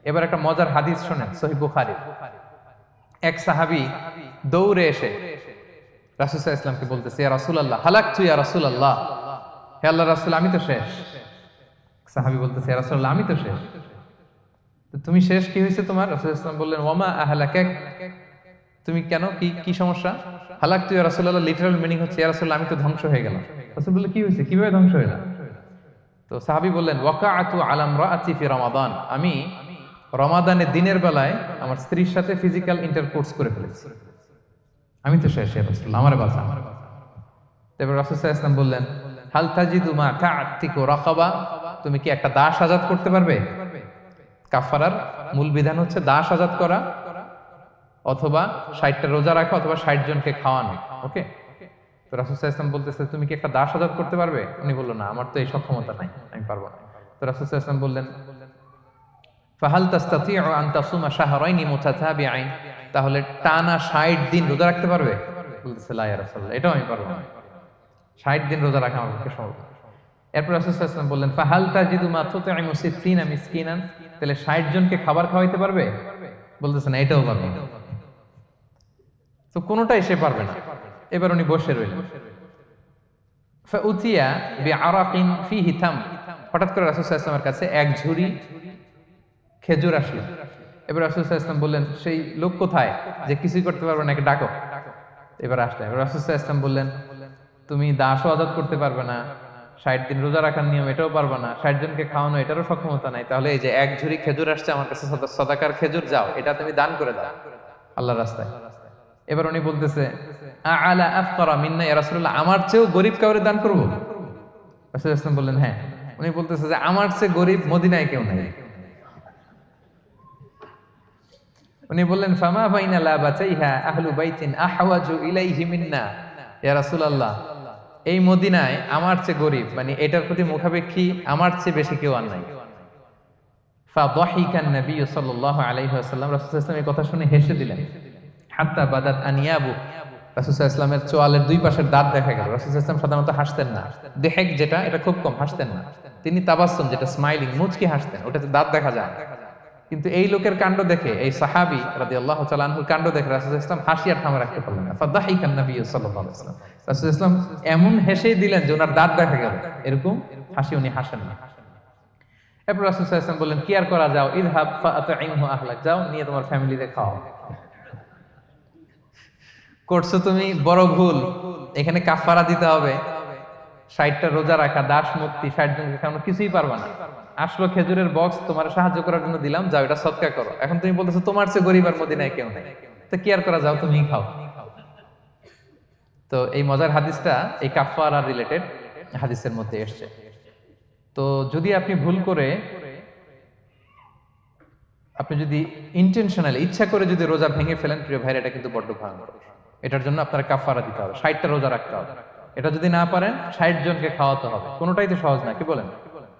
এবার একটা মজার হাদিস শোনেন, সহিহ বুখারী। এক সাহাবী দৌড়ে এসে রাসূল সাল্লাল্লাহু আলাইহি ওয়াসাল্লামকে বলতেছে, ইয়া রাসূলুল্লাহ হালাকতু ইয়া রাসূলুল্লাহ, হে আল্লাহর রাসূল আমি তো শেষ। সাহাবী বলতেছে, ইয়া রাসূলুল্লাহ আমি তো শেষ, তো তুমি শেষ, কি হয়েছে তোমার? রাসূল সাল্লাল্লাহু আলাইহি ওয়াসাল্লাম বললেন, ওয়ামা আহলাকাক, তুমি কেন, কি সমস্যা? হালাকতু ইয়া রাসূলুল্লাহ লিটারাল মিনিং হচ্ছে, ইয়া রাসূলুল্লাহ আমি তো ধ্বংস হয়ে গেলাম। রাসূল বললেন, কি হয়েছে, কিভাবে ধ্বংস হয়ে গেল? তো সাহাবী বললেন, ওয়াকাআতু আলা ইমরাআতি ফি রমাদান, আমি রমাদানের দিনের বেলায় আমার স্ত্রীর সাথে ফিজিক্যাল ইন্টারকোর্স করে ফেলেছি, আমি তো শেষ ইয়া রাসূলুল্লাহ, আমারে বাঁচান। তারপর রাসূল সাল্লাল্লাহু আলাইহি ওয়াসাল্লাম বললেন, হাল তাজিদু মা কা'তিকু রাকাবা, তুমি কি একটা দাস আজাদ করতে পারবে? কাফারার মূল বিধান হচ্ছে দাস আজাদ করা, অথবা 60টা রোজা রাখা, অথবা 60 জনকে খাওয়ানো। ওকে, তো রাসূল সাল্লাল্লাহু আলাইহি ওয়াসাল্লাম বলতেছে, তুমি কি একটা দাস আজাদ করতে পারবে? উনি বলল, না, আমার তো এই সক্ষমতা নাই, আমি পারবো না। তো রাসূল সাল্লাল্লাহু আলাইহি ওয়াসাল্লাম বললেন, ফাহাল তাস্তাতিউ আন তাসুমা শাহরাইনি মুতাতাবিআইন, তাহলে টানা 60 দিন রোজা রাখতে পারবে? বলতেছে, লা ইয়া রাসূলুল্লাহ, এটাও আমি পারবো না, 60 দিন রোজা রাখা আমার পক্ষে সম্ভব না। এরপর রাসূল সাল্লাল্লাহু আলাইহি ওয়াসাল্লাম বললেন, ফাহাল তাজিদু মা তুতঈমু 60 মিসকিনান, তাহলে 60 জনকে খাবার খাওয়াইতে পারবে? বলতেছে, না, এটাও পারবে না। তো কোনোটাই সে পারবে না। এবার উনি বসে রইলেন। ফাউতিয়া বিআরাকিন ফিহি তাম, হঠাৎ করে রাসূল সাল্লাল্লাহু আলাইহি ওয়াসাল্লামের কাছে এক ঝুড়ি খেজুর আসলো। এবার রাসূল সাল্লাল্লাহু আলাইহি ওয়াসাল্লাম বললেন, সেই লোক কোথায় যে কিছুই করতে পারবে না, একে ডাকো। এবার আসলে এবার রাসূল সাল্লাল্লাহু আলাইহি ওয়াসাল্লাম বললেন, তুমি দাসও আজাদ করতে পারবে না, 60 দিন রোজা রাখার নিয়ম এটাও পারবে না, 60 জনকে খাওয়ানো এটারও সক্ষমতা নাই, তাহলে এই যে এক ঝুড়ি খেজুর আসছে আমার কাছে, সাদাকার খেজুর, যাও এটা তুমি দান করে দাও আল্লাহর রাস্তায়। এবার উনি বলতেছে, আলা আফকারা মিন্না ইয়া রাসূলুল্লাহ, আমার চেয়েও গরীব কাউরে দান করব? রাসূল সাল্লাল্লাহু আলাইহি ওয়াসাল্লাম বললেন, হ্যাঁ। উনি বলতেছে যে আমার চেয়ে গরীব মদিনায় কেউ নাই। উনি বললেন, ফামা বাইনা লাবাতাইহা আহলু বাইতিন আহওয়াজু ইলাইহি মিন্না ইয়া রাসূলুল্লাহ, এই মদিনায় আমার চেয়ে গরীব, মানে এটার প্রতি মুখাপেক্ষী আমার চেয়ে বেশি কেউ আর নাই। ফাদাহিকান নবী সাল্লাল্লাহু আলাইহি ওয়াসাল্লাম, রাসূল সাল্লাল্লাহু আলাইহি ওয়াসাল্লাম এই কথা শুনে হেসে দিলেন। হাত্তা বাদাত আনিয়াবু, রাসূল সাল্লাল্লাহু আলাইহি ওয়াসাল্লামের চোয়ালের দুই পাশের দাঁত দেখা গেল। রাসূল সাল্লাল্লাহু আলাইহি ওয়াসাল্লাম সাধারণত হাসতেন না, দেহেক যেটা এটা খুব কম হাসতেন না, তিনি তাবাসসুম যেটা স্মাইলিং মুচকি হাসতেন, ওটাতে দাঁত দেখা যায়। কিন্তু এই লোকের কাণ্ড দেখে, এই সাহাবী রাদিয়াল্লাহু তাআলা আনহুর কাণ্ড দেখে রাসূল সাল্লাল্লাহু আলাইহি ওয়াসাল্লাম হাসি আর থামা রাখতে পারলেন না। ফাদাহিকান নবী সাল্লাল্লাহু আলাইহি ওয়াসাল্লাম, রাসূল সাল্লাল্লাহু আলাইহি ওয়াসাল্লাম এমন হেসেই দিলেন যে ওনার দাঁত দেখা গেল, এরকম হাসি উনি হাসেন না। এরপর রাসূল সাল্লাল্লাহু আলাইহি ওয়াসাল্লাম বললেন, কি আর করা, যাও, ইযহাব ফাআতঈমহু আহলাক, যাও নিয়ে তোমার ফ্যামিলিতে খাও। করছো তুমি বড় ভুল, এখানে কাফারা দিতে হবে, 60টা রোজা রাখা, দাস মুক্তি, 60 জনকে খাওয়ানো, কিছুই পারবা না। আসলো খেজুরের বক্স, তোমার সাহায্য করার জন্য দিলাম, যাও এটা সদকা করো। এখন তুমি বলতেছো তোমার চেয়ে গরীব আর মদিনায় কেউ নেই, তো কি আর করা, যাও তুমি খাও। তো এই মজার হাদিসটা এই কাফারা রিলেটেড হাদিসের মধ্যে এসেছে। তো যদি আপনি ভুল করে, আপনি যদি ইন্টেনশনালি ইচ্ছা করে যদি রোজা ভেঙে ফেলেন, প্রিয় ভাইরা, এটা কিন্তু বড্ড ভয়ঙ্কর। এটার জন্য আপনার কাফারা দিতে হবে, 60টা রোজা রাখতে হবে। এটা যদি না পারেন 60 জনকে খাওয়াতে হবে। কোনোটাই তো সহজ না, কি বলেন?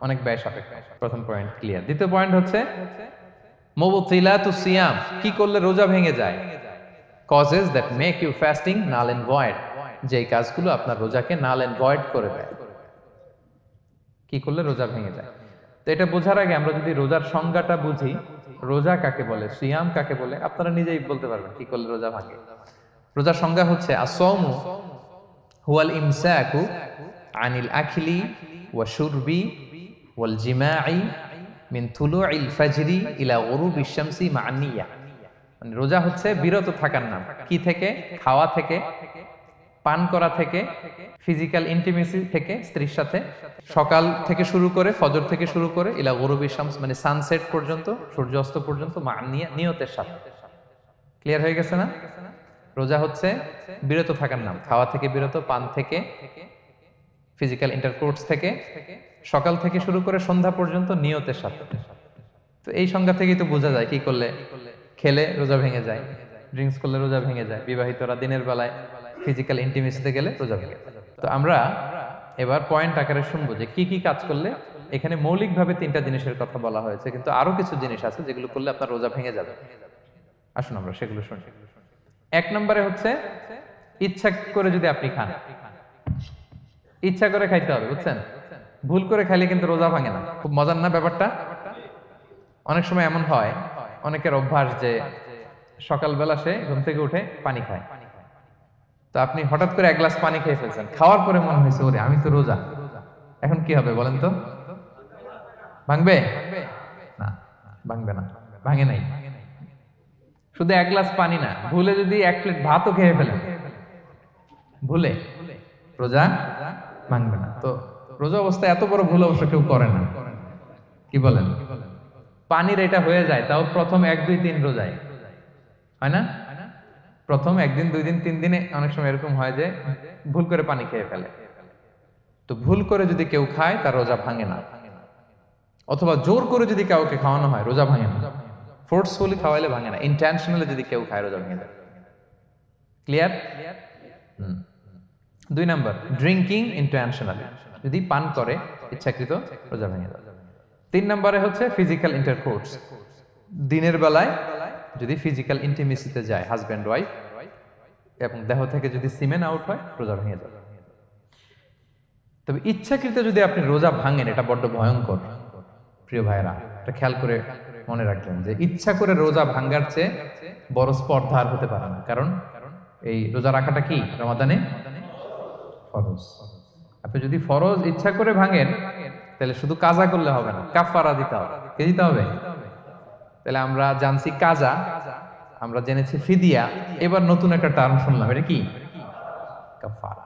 অনেক ব্যয় সাপেক্ষ। প্রথম পয়েন্ট ক্লিয়ার। দ্বিতীয় পয়েন্ট হচ্ছে মুবতিলাতুস সিয়াম, কি করলে রোজা ভেঙে যায়। Causes that make you fasting null and void, যে কাজগুলো আপনার রোজাকে নাল এন্ড ভয়েড করে দেয়। কি করলে রোজা ভেঙে যায়? তো এটা বোঝার আগে আমরা যদি রোজার সংজ্ঞাটা বুঝি, রোজা কাকে বলে, সিয়াম কাকে বলে, আপনারা নিজেই বলতে পারবেন কি করলে রোজা ভাঙে। রোজার সংজ্ঞা হচ্ছে আসওমু হুয়াল ইমসাকু আনিল আখলি ওয়া শুরবি ওয়াল জিমাই মিন তুলুইল ফাজরি ইলা গুরুবিশ শামসি মা'আন নিয়্যাহ। মানে রোজা হচ্ছে বিরত থাকার নাম, কি থেকে? খাওয়া থেকে, পান করা থেকে, ফিজিক্যাল ইন্টিমেসি থেকে স্ত্রীর সাথে, সকাল থেকে শুরু করে, ফজর থেকে শুরু করে ইলা গুরুবিশ শামস মানে সানসেট পর্যন্ত, সূর্যাস্ত পর্যন্ত, মা'আন নিয়তের সাথে। ক্লিয়ার হয়ে গেছে না? রোজা হচ্ছে বিরত থাকার নাম, খাওয়া থেকে বিরত, পান থেকে, ফিজিক্যাল ইন্টারকোর্স থেকে, সকাল থেকে শুরু করে সন্ধ্যা পর্যন্ত নিয়তের সাথে। তো এই সংজ্ঞা থেকেই তো বোঝা যায় কি করলে, খেলে রোজা ভেঙে যায়, ড্রিঙ্কস করলে রোজা ভেঙে যায়, বিবাহিতরা দিনের বেলায় ফিজিক্যাল ইন্টিমেসিতে গেলে রোজা ভেঙে যায়। তো আমরা এবার পয়েন্ট আকারে শুনবো যে কি কি কাজ করলে। এখানে মৌলিকভাবে 3টা জিনিসের কথা বলা হয়েছে, কিন্তু আরো কিছু জিনিস আছে যেগুলো করলে আপনার রোজা ভেঙে যাবে। আসুন আমরা সেগুলো শুনি। 1 নম্বরে হচ্ছে ইচ্ছা করে যদি আপনি খান, ইচ্ছা করে খাইতে হবে, বুঝছেন? ভুল করে খাইলে কিন্তু রোজা ভাঙে না। খুব মজার না ব্যাপারটা? অনেক সময় এমন হয়, অনেকের অভ্যাস যে সকালবেলা সে ঘুম থেকে উঠে পানি খায়। তো আপনি হঠাৎ করে এক গ্লাস পানি খেয়ে ফেলছেন, খাওয়ার পরে মনে হয়েছে ওরে আমি তো রোজা, এখন কি হবে বলেন তো? ভাঙবে না? ভাঙবে না, ভাঙে নাই। শুধু এক গ্লাস পানি না, ভুলে যদি এক প্লেট ভাতও খেয়ে ফেলেন, ভুলে, রোজা ভাঙবে না। তো রোজা অবস্থায় এত বড় ভুল অবশ্য কেউ করে না, কি বলেন? পানির এটা হয়ে যায়, তাও প্রথম 1 2 3 রোজায় হয় না? প্রথম 1 দিন 2 দিন 3 দিনে অনেক সময় এরকম হয় যে ভুল করে পানি খেয়ে ফেলে। তো ভুল করে যদি কেউ খায় তার রোজা ভাঙে না, অথবা জোর করে যদি কাউকে খাওয়ানো হয় রোজা ভাঙে না। ফোর্সফুলি খাওয়াইলে ভাঙে না, ইন্টেনশনালি যদি কেউ খায় রোজা ভেঙে যায়। ক্লিয়ার? 2 নাম্বার, ড্রিঙ্কিং ইন্টেনশনালি, যদি পান করে ইচ্ছাকৃত, রোজা ভেঙে যায়। 3 নম্বরে হচ্ছে ফিজিক্যাল ইন্টারকোর্স, দিনের বেলায় যদি ফিজিক্যাল ইন্টিমেসিতে যায় হাজব্যান্ড ওয়াইফ এবং দেহ থেকে যদি সিমেন আউট হয় রোজা ভেঙে যায়। তবে ইচ্ছাকৃত যদি আপনি রোজা ভাঙেন এটা বড্ড ভয়ঙ্কর প্রিয় ভাইরা, এটা খেয়াল করে মনে রাখবেন যে ইচ্ছা করে রোজা ভাঙার চেয়ে বড় স্পর্ধা আর হতে পারে না। কারণ এই রোজা রাখাটা কি রমাদানে ফরজ। আপনি যদি ফরজ ইচ্ছা করে ভাঙেন তাহলে শুধু কাজা করলে হবে না, কাফারা দিতে হবে। কে দিতে হবে? তাহলে আমরা জানছি কাজা, আমরা জেনেছি ফিদিয়া, এবার নতুন একটা টার্ম শুনলাম, এটা কি? কাফারা।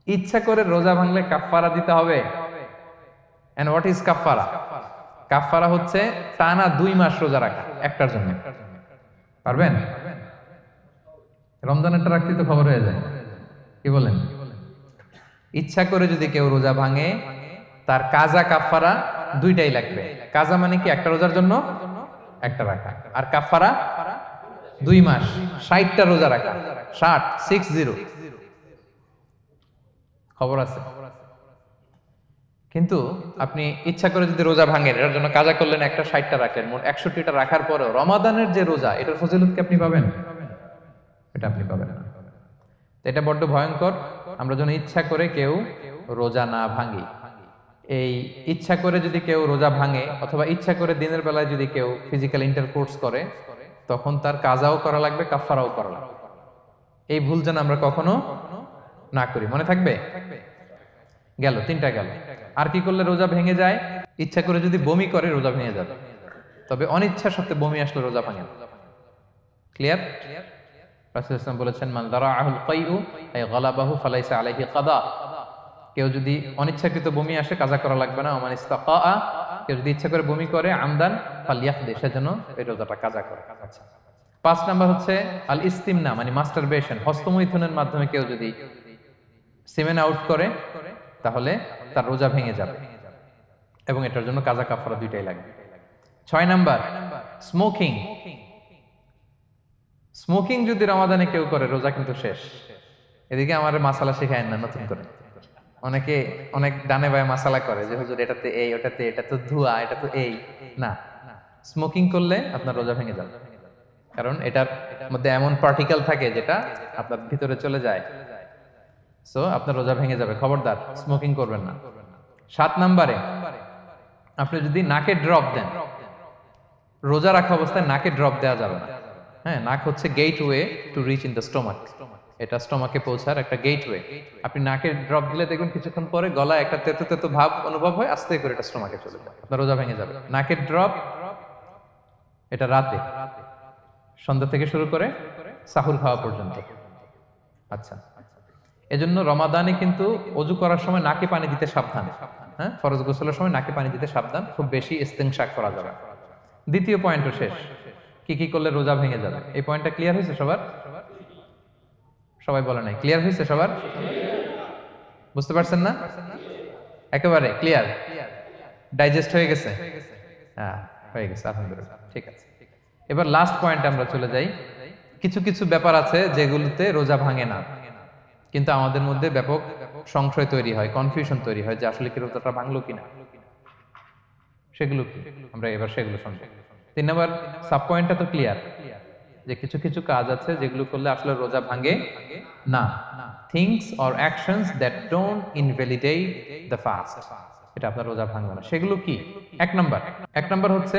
ইচ্ছা করে রোজা ভাঙলে কাফারা দিতে হবে। এন্ড হোয়াট ইজ কাফারা? কাফারা হচ্ছে টানা 2 মাস রোজা রাখা একটার জন্য। পারবেন? রমজানেরটা রাখতে তো খবর হয়ে যায়, কি বলেন? ইচ্ছা করে যদি কেউ রোজা ভাঙে তার কাজা কাফারা দুইটাই লাগবে। কাজা মানে কি? একটা রোজার জন্য একটা রাখা, আর কাফারা 2 মাস 60টা রোজা রাখা। 60 খবর আছে। কিন্তু আপনি ইচ্ছা করে যদি রোজা ভাঙেন এটার জন্য কাজা করলেন, একটা 60টা রাখলেন, মোট 61টা রাখার পরেও রমাদানের যে রোজা এটার ফজিলত কি আপনি পাবেন? এটা আপনি পাবেন না। এটা বড্ড ভয়ঙ্কর। আমরা যেন ইচ্ছা করে কেউ রোজা না ভাঙি। এই ইচ্ছা করে যদি কেউ রোজা ভাঙে অথবা ইচ্ছা করে দিনের বেলায় যদি কেউ ফিজিক্যাল ইন্টারকোর্স করে তখন তার কাজাও করা লাগবে, কাফারাও করা লাগবে। এই ভুল যেন আমরা কখনো না করি, মনে থাকবে? গেল 3টা গেল। আর কি করলে রোজা ভেঙে যায়? ইচ্ছা করে যদি বমি করে রোজা ভেঙে যাবে, তবে অনিচ্ছা সত্ত্বে বমি আসলে রোজা ভাঙে না। ক্লিয়ার? রাসূলুল্লাহ সাল্লাল্লাহু আলাইহি ওয়াসাল্লাম বলেছেন মান দারাআহুল কাইউ আই গালাবাহু ফালাইসা আলাইহি কাদা। কেউ যদি অনিচ্ছাকৃত বমি আসে কাজা করা লাগবে না। ওমান ইস্তাকা, কেউ যদি ইচ্ছা করে বমি করে আমদান ফালইয়াকদি, সেজন্য এই রোজাটা কাজা করে। আচ্ছা, 5 নাম্বার হচ্ছে আল ইস্তিমনা মানে মাস্টারবেশন, হস্তমৈথুনের মাধ্যমে কেউ যদি সিমেন আউট করে তাহলে তার রোজা ভেঙে যাবে এবং এটার জন্য কাজা কাফারা দুইটাই লাগবে। 6 নাম্বার স্মোকিং। স্মোকিং যদি রমাদানে কেউ করে রোজা কিন্তু শেষ। এদিকে আমার মাসালা শেখায় না নতুন করে, অনেকে অনেক ডানে বায়ে মাসালা করে যে হুজুর এটাতে এই, ওটাতে এটা তো ধোঁয়া, এটা তো এই না। স্মোকিং করলে আপনার রোজা ভেঙে যাবে, কারণ এটার মধ্যে এমন পার্টিকেল থাকে যেটা আপনার ভিতরে চলে যায়, সো আপনার রোজা ভেঙে যাবে। খবরদার স্মোকিং করবেন না। 7 নম্বরে আপনি যদি নাকে ড্রপ দেন, রোজা রাখা অবস্থায় নাকে ড্রপ দেওয়া যাবে না। হ্যাঁ, নাক হচ্ছে gateway to reach in the stomach, এটা স্টোমাকে পৌঁছার একটা গেটওয়ে। আপনি নাকে ড্রপ দিলে দেখুন কিছুক্ষণ পরে গলায় একটা তেতো তেতো ভাব অনুভব হয়, আস্তে করে এটা স্টোমাকে চলে যায়, আপনার রোজা ভেঙে যাবে। নাকের ড্রপ এটা রাতে সন্ধ্যা থেকে শুরু করে সাহুর খাওয়া পর্যন্ত। আচ্ছা, এজন্য রমাদানে কিন্তু অজু করার সময় নাকে পানি দিতে সাবধান। হ্যাঁ, ফরজ গোসলের সময় নাকে পানি দিতে সাবধান, খুব বেশি ইস্তেনশাক করা যাবে। দ্বিতীয় পয়েন্টও শেষ, কি কি করলে রোজা ভেঙে যাবে। এই পয়েন্টটা ক্লিয়ার হয়েছে সবার? সবাই বলে নাই ক্লিয়ার হয়েছে সবার? বুঝতে পারছেন না? একেবারে ক্লিয়ার, ডাইজেস্ট হয়ে গেছে? হ্যাঁ, হয়ে গেছে, আলহামদুলিল্লাহ, ঠিক আছে। এবার লাস্ট পয়েন্টে আমরা চলে যাই। কিছু কিছু ব্যাপার আছে যেগুলোতে রোজা ভাঙে না, কিন্তু আমাদের মধ্যে ব্যাপক সংশয় তৈরি হয়, কনফিউশন তৈরি হয় যে আসলে কি রোজাটা ভাঙলো কিনা। সেগুলো কি আমরা এবার সেগুলো শুনবো। 3 নম্বর সাব পয়েন্টটা তো ক্লিয়ার যে কিছু কিছু কাজ আছে যেগুলো করলে আসলে রোজা ভাঙে না। Things or actions that don't invalidate the fast. এটা আপনার রোজা ভাঙবে না। সেগুলো কি? এক নাম্বার হচ্ছে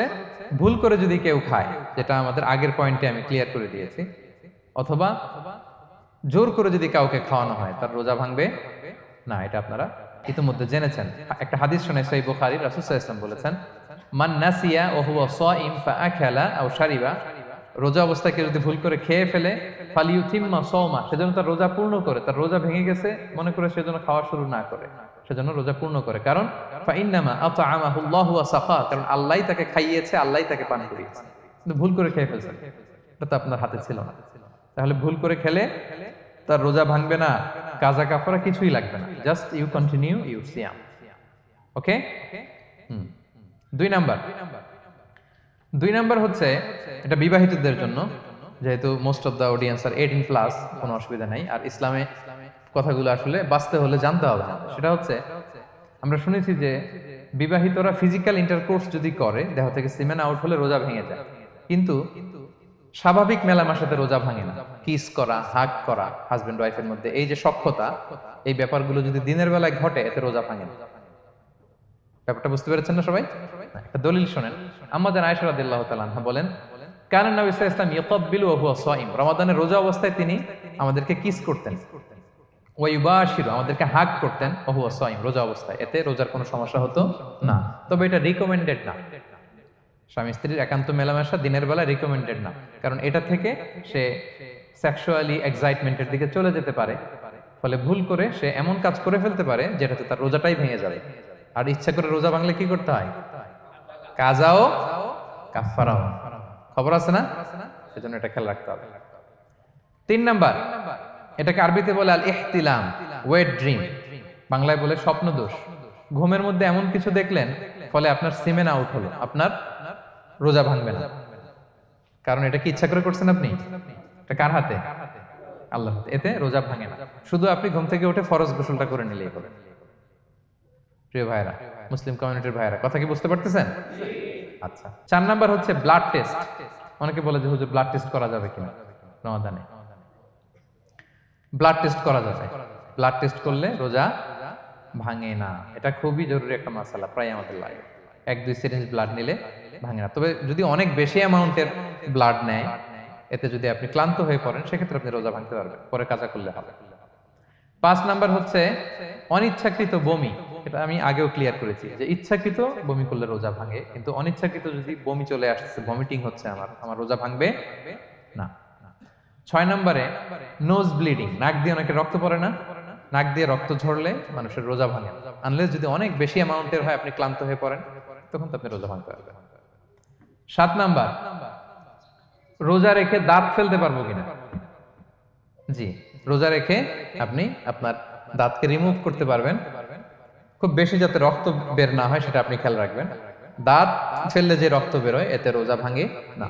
ভুল করে যদি কেউ খায়, যেটা আমাদের আগের পয়েন্টে আমি ক্লিয়ার করে দিয়েছি, অথবা জোর করে যদি কাউকে খাওয়ানো হয়, তার রোজা ভাঙবে না। এটা আপনারা ইতিমধ্যে জেনেছেন। একটা হাদিস শুনে সহিহ বুখারী, রাসূল সাল্লাল্লাহু আলাইহি ওয়াসাল্লাম বলেছেন, মান নাসিয়া ওয়া হুয়া সাইম ফাআকালা আও শারিবা, রোজা অবস্থায় কেউ যদি ভুল করে খেয়ে ফেলে, ফালিউতিম্মা সাওমা, সেজন্য তার রোজা পূর্ণ করে। তার রোজা ভেঙে গেছে মনে করে সেজন্য খাওয়া শুরু না করে, সেজন্য রোজা পূর্ণ করে। কারণ ফাইন্নামা আতআমাহুল্লাহু ওয়া সাফা, কারণ আল্লাহই তাকে খাইয়েছে, আল্লাহই তাকে পান করিয়েছে। কিন্তু ভুল করে খেয়ে ফেলছেন, এটা তো আপনার হাতে ছিল না। তাহলে ভুল করে খেলে তার রোজা ভাঙবে না, কাজা কাফারা কিছুই লাগবে না, জাস্ট ইউ কন্টিনিউ ইউ সিয়াম। ওকে। দুই নাম্বার হচ্ছে, এটা বিবাহিতদের জন্য, যেহেতু মোস্ট অফ দ্য অডিয়েন্স আর 18+, কোনো অসুবিধা নাই। আর ইসলামে কথাগুলো আসলে বাঁচতে হলে জানতে হবে না। সেটা হচ্ছে, আমরা শুনেছি যে বিবাহিতরা ফিজিক্যাল ইন্টারকোর্স যদি করে, দেহ থেকে সিমেন আউট হলে রোজা ভেঙে যায়, কিন্তু স্বাভাবিক মেলামেশার সাথে রোজা ভাঙে না। কিস করা, হাগ করা হাজবেন্ড ওয়াইফের মধ্যে, এই যে সখ্যতা, এই ব্যাপারগুলো যদি দিনের বেলায় ঘটে, এতে রোজা ভাঙে না। ব্যাপারটা বুঝতে পেরেছেন না সবাই? একটা দলিল শোনেন। আম্মা জান আয়েশা রাদিয়াল্লাহু তাআলা আনহা বলেন, কানা নবী সাল্লাল্লাহু আলাইহি ওয়াসাল্লাম ইয়াকাব্বিলু ওয়া হুয়া সাইম, রমাদানের রোজা অবস্থায় তিনি আমাদেরকে কিস করতেন, ওয়া ইউবাশিরু, আমাদেরকে হাগ করতেন, ওয়া হুয়া সাইম, রোজা অবস্থায়। এতে রোজার কোনো সমস্যা হতো না। তবে এটা রিকমেন্ডেড না। স্বামী স্ত্রীর একান্ত মেলামেশা দিনের বেলা রিকমেন্ডেড না, কারণ এটা থেকে সে সেক্সুয়ালি এক্সাইটমেন্টের দিকে চলে যেতে পারে। ফলে ভুল করে সে এমন কাজ করে ফেলতে পারে যেটাতে তার রোজাটাই ভেঙে যাবে। আর ইচ্ছা করে রোজা ভাঙলে কি করতে হয়? কাজাও কাফারাও। খবর আছে না? সেজন্য এটা খেয়াল রাখতে হবে। 3 নাম্বার, এটাকে আরবিতে বলে আল ইহতিলাম, ওয়েট ড্রিম, বাংলায় বলে স্বপ্ন দোষ। ঘুমের মধ্যে এমন কিছু দেখলেন, ফলে আপনার সিমেন আউট হলো, আপনার রোজা ভাঙবে না। কারণ এটা কি ইচ্ছা করে করছেন আপনি? এটা কার হাতে? আল্লাহর হাতে। এতে রোজা ভাঙে না। শুধু আপনি ঘুম থেকে উঠে ফরজ গোসলটা করে নিলেই হবে। প্রিয় ভাইরা, মুসলিম কমিউনিটির ভাইরা, কথা কি বুঝতে পারতেছেন? আচ্ছা। 4 নাম্বার হচ্ছে ব্লাড টেস্ট। অনেকে বলে যে হুজুর ব্লাড টেস্ট করা যাবে কিনা রমাদানে? ব্লাড টেস্ট করা যাবে। ব্লাড টেস্ট করলে রোজা ভাঙে না। এটা খুবই জরুরি একটা মাসালা, প্রায় আমাদের লাগে। 1-2 সিরিঞ্জ ব্লাড নিলে ভাঙে না। তবে যদি অনেক বেশি অ্যামাউন্টের ব্লাড নেয়, এতে যদি আপনি ক্লান্ত হয়ে পড়েন, সেক্ষেত্রে আপনি রোজা ভাঙতে পারবেন, পরে কাজা করলে হবে। 5 নাম্বার হচ্ছে অনিচ্ছাকৃত বমি। এটা আমি আগেও ক্লিয়ার করেছি যে ইচ্ছাকৃত বমি করলে রোজা ভাঙে, কিন্তু অনিচ্ছাকৃত যদি বমি চলে আসছে, ভমিটিং হচ্ছে, আমার রোজা ভাঙবে না। 6 নম্বরে নোজ ব্লিডিং, নাক দিয়ে অনেকে রক্ত পড়ে না, নাক দিয়ে রক্ত ঝরলে মানুষের রোজা ভাঙে না। আনলেস যদি অনেক বেশি অ্যামাউন্টের হয়, আপনি ক্লান্ত হয়ে পড়েন, তখন তো আপনি রোজা ভাঙতে পারবেন। 7 নাম্বার, রোজা রেখে দাঁত ফেলতে পারবো কিনা? জি, রোজা রেখে আপনি আপনার দাঁতকে রিমুভ করতে পারবেন, খুব বেশি যাতে রক্ত বের না হয় সেটা আপনি খেয়াল রাখবেন। দাঁত ফেললে যে রক্ত বেরোয়, এতে রোজা ভাঙে না।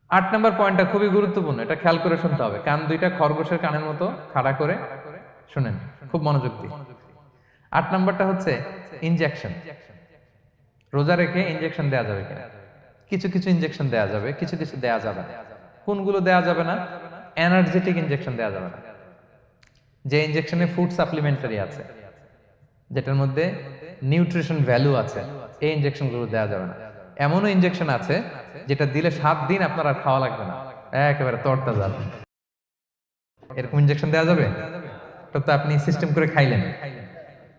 8 নম্বর পয়েন্টটা খুবই গুরুত্বপূর্ণ, এটা খেয়াল করে শুনতে হবে। কান দুইটা খরগোশের কানের মতো খাড়া করে শুনেন, খুব মনোযোগ দিয়ে। 8 নম্বরটা হচ্ছে ইনজেকশন। রোজা রেখে ইনজেকশন দেওয়া যাবে কিনা? কিছু কিছু ইনজেকশন দেওয়া যাবে, কিছু কিছু দেওয়া যাবে না। কোনগুলো দেওয়া যাবে না? এনার্জেটিক ইনজেকশন দেওয়া যাবে না। যে ইনজেকশনে ফুড সাপ্লিমেন্টারি আছে, যেটার মধ্যে নিউট্রিশন ভ্যালু আছে, এই ইনজেকশনগুলো দেওয়া যাবে না। এমনও ইনজেকশন আছে যেটা দিলে 7 দিন আপনার আর খাওয়া লাগবে না, একেবারে তরতাজা। এরকম ইনজেকশন দেওয়া যাবে? তো আপনি সিস্টেম করে খাইলেন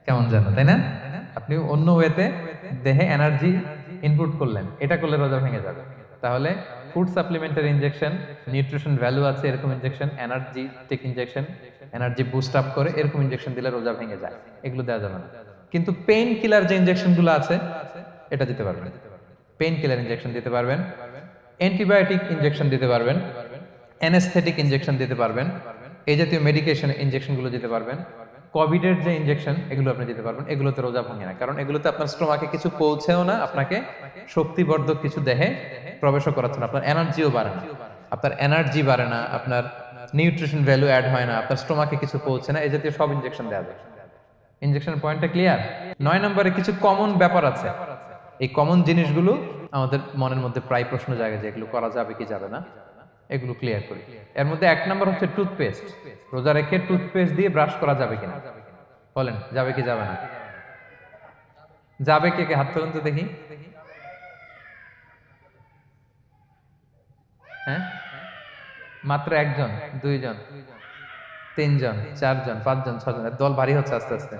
কেমন জানো, তাই না? আপনি অন্য ওয়েতে দেহে এনার্জি ইনপুট করলেন, এটা করলে রোজা ভেঙে যাবে। তাহলে food supplementary injection, nutrition value আছে এরকম injection, energetic injection, energy boost up করে এরকম ইনজেকশন দিলে রোজা ভেঙে যায়, এগুলো দেওয়া যাবে না। কিন্তু পেইন কিলার যে ইনজেকশনগুলো আছে, এটা দিতে পারবেন। পেইন কিলার ইনজেকশন দিতে পারবেন, অ্যান্টিবায়োটিক ইনজেকশন দিতে পারবেন, অ্যানেস্থেটিক ইনজেকশন দিতে পারবেন, এই জাতীয় মেডিকেশন ইনজেকশনগুলো দিতে পারবেন। কোভিডের যে ইনজেকশন, এগুলো আপনি দিতে পারবেন। এগুলোতে রোজা ভাঙে না, কারণ এগুলোতে আপনার স্টোমাকে কিছু পৌঁছেও না, আপনাকে শক্তিবর্ধক কিছু দেহে প্রবেশও করাচ্ছে না, আপনার এনার্জিও বাড়ে না, আপনার এনার্জি বাড়ে না, আপনার নিউট্রিশন ভ্যালু অ্যাড হয় না, আপনার স্টোমাকে কিছু পৌঁছে না, এই জাতীয় সব ইনজেকশন দেওয়া যায়। ইনজেকশনের পয়েন্টটা ক্লিয়ার? 9 নম্বরে কিছু কমন ব্যাপার আছে। এই কমন জিনিসগুলো আমাদের মনের মধ্যে প্রায় প্রশ্ন জাগে যে এগুলো করা যাবে কি যাবে না, এগুলো ক্লিয়ার করি। এর মধ্যে 1 নম্বর হচ্ছে টুথপেস্ট। রোজা রেখে টুথপেস্ট দিয়ে ব্রাশ করা যাবে কিনা? বলেন, যাবে কি যাবে না? যাবে কে কে হাত তুলুন তো দেখি। হ্যাঁ, মাত্র একজন, দুইজন, তিনজন, চারজন, পাঁচজন, ছজন। দল ভারী হচ্ছে আস্তে আস্তে।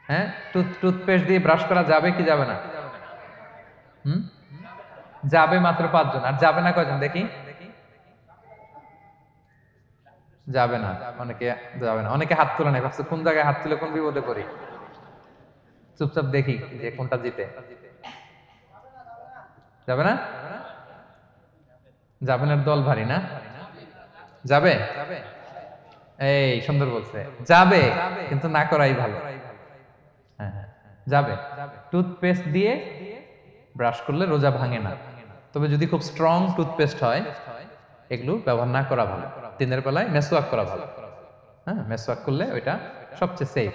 হ্যাঁ, টুথপেস্ট দিয়ে ব্রাশ করা যাবে কি যাবে না? হুম, যাবে মাত্র পাঁচজন। আর যাবে না কয়জন দেখি? যাবে না, অনেকে যাবে না। অনেকে হাত তুলে নাই, ভাবছে কোন জায়গায় হাত তুলে কোন বিপদে পড়ি। চুপচাপ দেখি যে কোনটা জিতে। যাবে না? যাবে না, দল ভারী না? যাবে? এই সুন্দর বলছে, যাবে, কিন্তু না করাই ভালো। হ্যাঁ হ্যাঁ, যাবে। টুথপেস্ট দিয়ে ব্রাশ করলে রোজা ভাঙে না, তবে যদি খুব স্ট্রং টুথপেস্ট হয় এগুলো ব্যবহার না করা ভালো। দিনের বেলায় মেসওয়াক করা ভালো। হ্যাঁ, মেসওয়াক করলে ওইটা সবচেয়ে সেফ।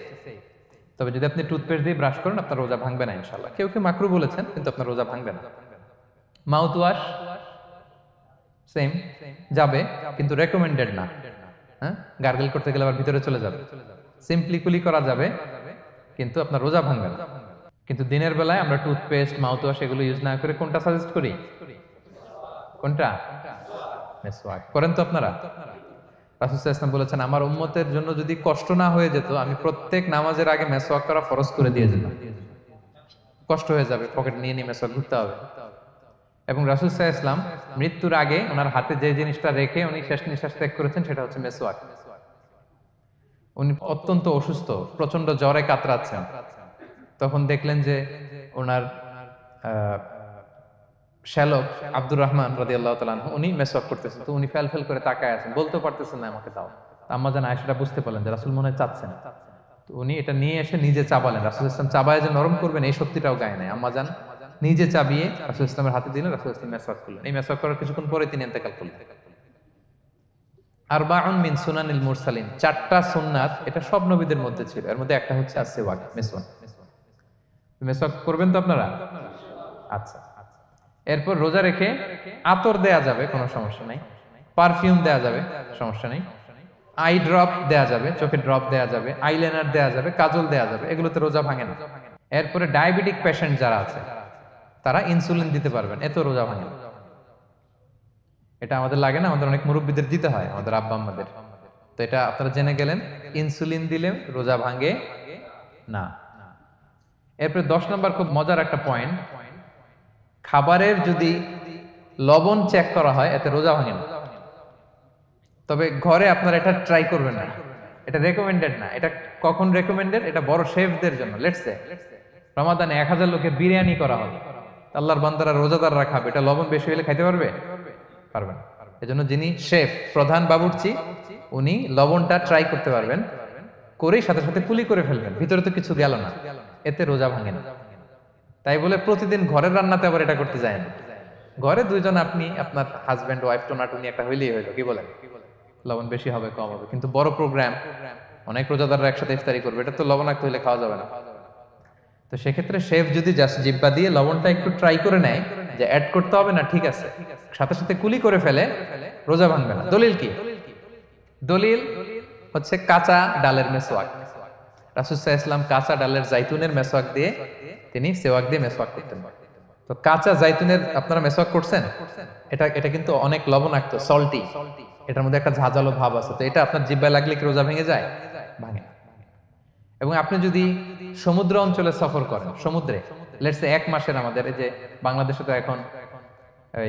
তবে যদি আপনি টুথপেস্ট দিয়ে ব্রাশ করেন আপনার রোজা ভাঙবে না ইনশাআল্লাহ। কেউ কেউ মাকরু বলেছেন, কিন্তু আপনার রোজা ভাঙবে না। মাউথ ওয়াশ সেম, যাবে, কিন্তু রেকমেন্ডেড না। হ্যাঁ, গার্গল করতে গেলে আবার ভিতরে চলে যাবে। সিম্পলি কুলি করা যাবে, কিন্তু আপনার রোজা ভাঙবে না। কিন্তু দিনের বেলায় আমরা টুথপেস্ট, মাউথ ওয়াশ এগুলো ইউজ না করে কোনটা সাজেস্ট করি? কোনটা? মেসওয়াক করেন তো আপনারা? রাসূল সাল্লাল্লাহু আলাইহি ওয়াসাল্লাম বলেছেন, আমার উম্মতের জন্য যদি কষ্ট না হয়ে যেত আমি প্রত্যেক নামাজের আগে মেসওয়াক করা ফরজ করে দিয়ে যেতাম। কষ্ট হয়ে যাবে, পকেট নিয়ে নিয়ে মেসওয়াক ঘুরতে হবে। এবং রাসূল সাল্লাল্লাহু আলাইহি ওয়াসাল্লাম মৃত্যুর আগে ওনার হাতে যে জিনিসটা রেখে উনি শেষ নিঃশ্বাস ত্যাগ করেছেন সেটা হচ্ছে মেসওয়াক। উনি অত্যন্ত অসুস্থ, প্রচন্ড জ্বরে কাতরাচ্ছেন। তখন দেখলেন যে ওনার শ্যালক আব্দুর রহমান রাদিয়াল্লাহু তাআলা আনহু উনি মেসওয়াক করতেছেন। তো উনি ফেল করে তাকায় আছেন, বলতে পারতেছেন না আমাকে দাও। আম্মা জান আয়েশা বুঝতে পারলেন যে রাসূল মনে হয় চাচ্ছেন। তো উনি এটা নিয়ে এসে নিজে চাবালেন। রাসূল সাল্লাল্লাহু আলাইহি ওয়াসাল্লাম চাবায় যে নরম করবেন এই শক্তিটাও গায়ে নাই। আম্মা জান নিজে চাবিয়ে রাসূল সাল্লাল্লাহু আলাইহি ওয়াসাল্লামের হাতে দিলেন, রাসূল সাল্লাল্লাহু আলাইহি ওয়াসাল্লাম মেসওয়াক করলেন। এই মেসওয়াক করার কিছুক্ষণ পরে তিনি ইন্তেকাল করলেন। আরবাউন মিন সুনানিল মুরসালিন, চারটা সুন্নাত, এটা সব নবীদের মধ্যে ছিল। এর মধ্যে একটা হচ্ছে আসওয়াক, মেসওয়াক। মেসওয়াক করবেন তো আপনারা? আচ্ছা। এরপর রোজা রেখে আতর দেয়া যাবে, কোনো সমস্যা নাই। পারফিউম দেয়া যাবে, সমস্যা নেই। আই ড্রপ দেয়া যাবে, চোখে ড্রপ দেয়া যাবে, আইলাইনার দেয়া যাবে, কাজল দেয়া যাবে, এগুলোতে রোজা ভাঙে না। এরপরে ডায়াবেটিক পেশেন্ট যারা আছে তারা ইনসুলিন দিতে পারবেন, এত রোজা ভাঙে না। এটা আমাদের লাগে না, আমাদের অনেক মুরব্বীদের দিতে হয়, আমাদের আব্বা আম্মাদের। তো এটা আপনারা জেনে গেলেন, ইনসুলিন দিলে রোজা ভাঙে না। এরপরে 10 নম্বর খুব মজার একটা পয়েন্ট, খাবারের যদি লবণ চেক করা হয় এতে রোজা ভাঙে না। তবে ঘরে আপনারা এটা ট্রাই করবেন না, এটা রেকমেন্ডেড না। এটা কখন রেকমেন্ডেড? এটা বড় শেফদের জন্য। লেটস সে রমাদানে 1000 লোকের বিরিয়ানি করা হবে, আল্লাহর বান্দারা রোজাদাররা খাবে, এটা লবণ বেশি হলে খাইতে পারবে? পারবে না। এজন্য যিনি শেফ, প্রধান বাবুর্চি, উনি লবণটা ট্রাই করতে পারবেন, করেই সাথে সাথে কুলি করে ফেলবেন, ভিতরে তো কিছু গেল না, এতে রোজা ভাঙে না। তাই বলে প্রতিদিন ঘরের রান্নাতে আবার এটা করতে যায় না। ঘরে দুইজন, আপনি আপনার হাজবেন্ড ওয়াইফ টোনাটুনি একটা হইলেই হইলো, কি বলেন? লবণ বেশি হবে কম হবে, কিন্তু বড় প্রোগ্রাম, অনেক রোজাদাররা একসাথে ইফতারি করবে, এটা তো লবণাক্ত হইলে খাওয়া যাবে না। তো সেক্ষেত্রে শেফ যদি জাস্ট জিব্বা দিয়ে লবণটা একটু ট্রাই করে নেয় যে অ্যাড করতে হবে না, ঠিক আছে, সাথে সাথে কুলি করে ফেলে, রোজা ভাঙবে না। দলিল কি? দলিল হচ্ছে কাঁচা ডালের মেসওয়াক। রাসূল সাল্লাল্লাহু আলাইহি ওয়াসাল্লাম কাঁচা ডালের জাইতুনের মেসওয়াক দিয়ে তিনি সেওয়াক দিয়ে মেসওয়াক করতেন। তো কাঁচা জাইতুনের আপনারা মেসওয়াক করছেন, এটা কিন্তু অনেক লবণাক্ত, সল্টি, এটার মধ্যে একটা ঝাঁঝালো ভাব আছে। তো এটা আপনার জিহ্বায় লাগলে কি রোজা ভেঙে যায়? ভাঙে না। এবং আপনি যদি সমুদ্র অঞ্চলে সফর করেন, সমুদ্রে লেটস সে 1 মাসের, আমাদের এই যে বাংলাদেশে তো এখন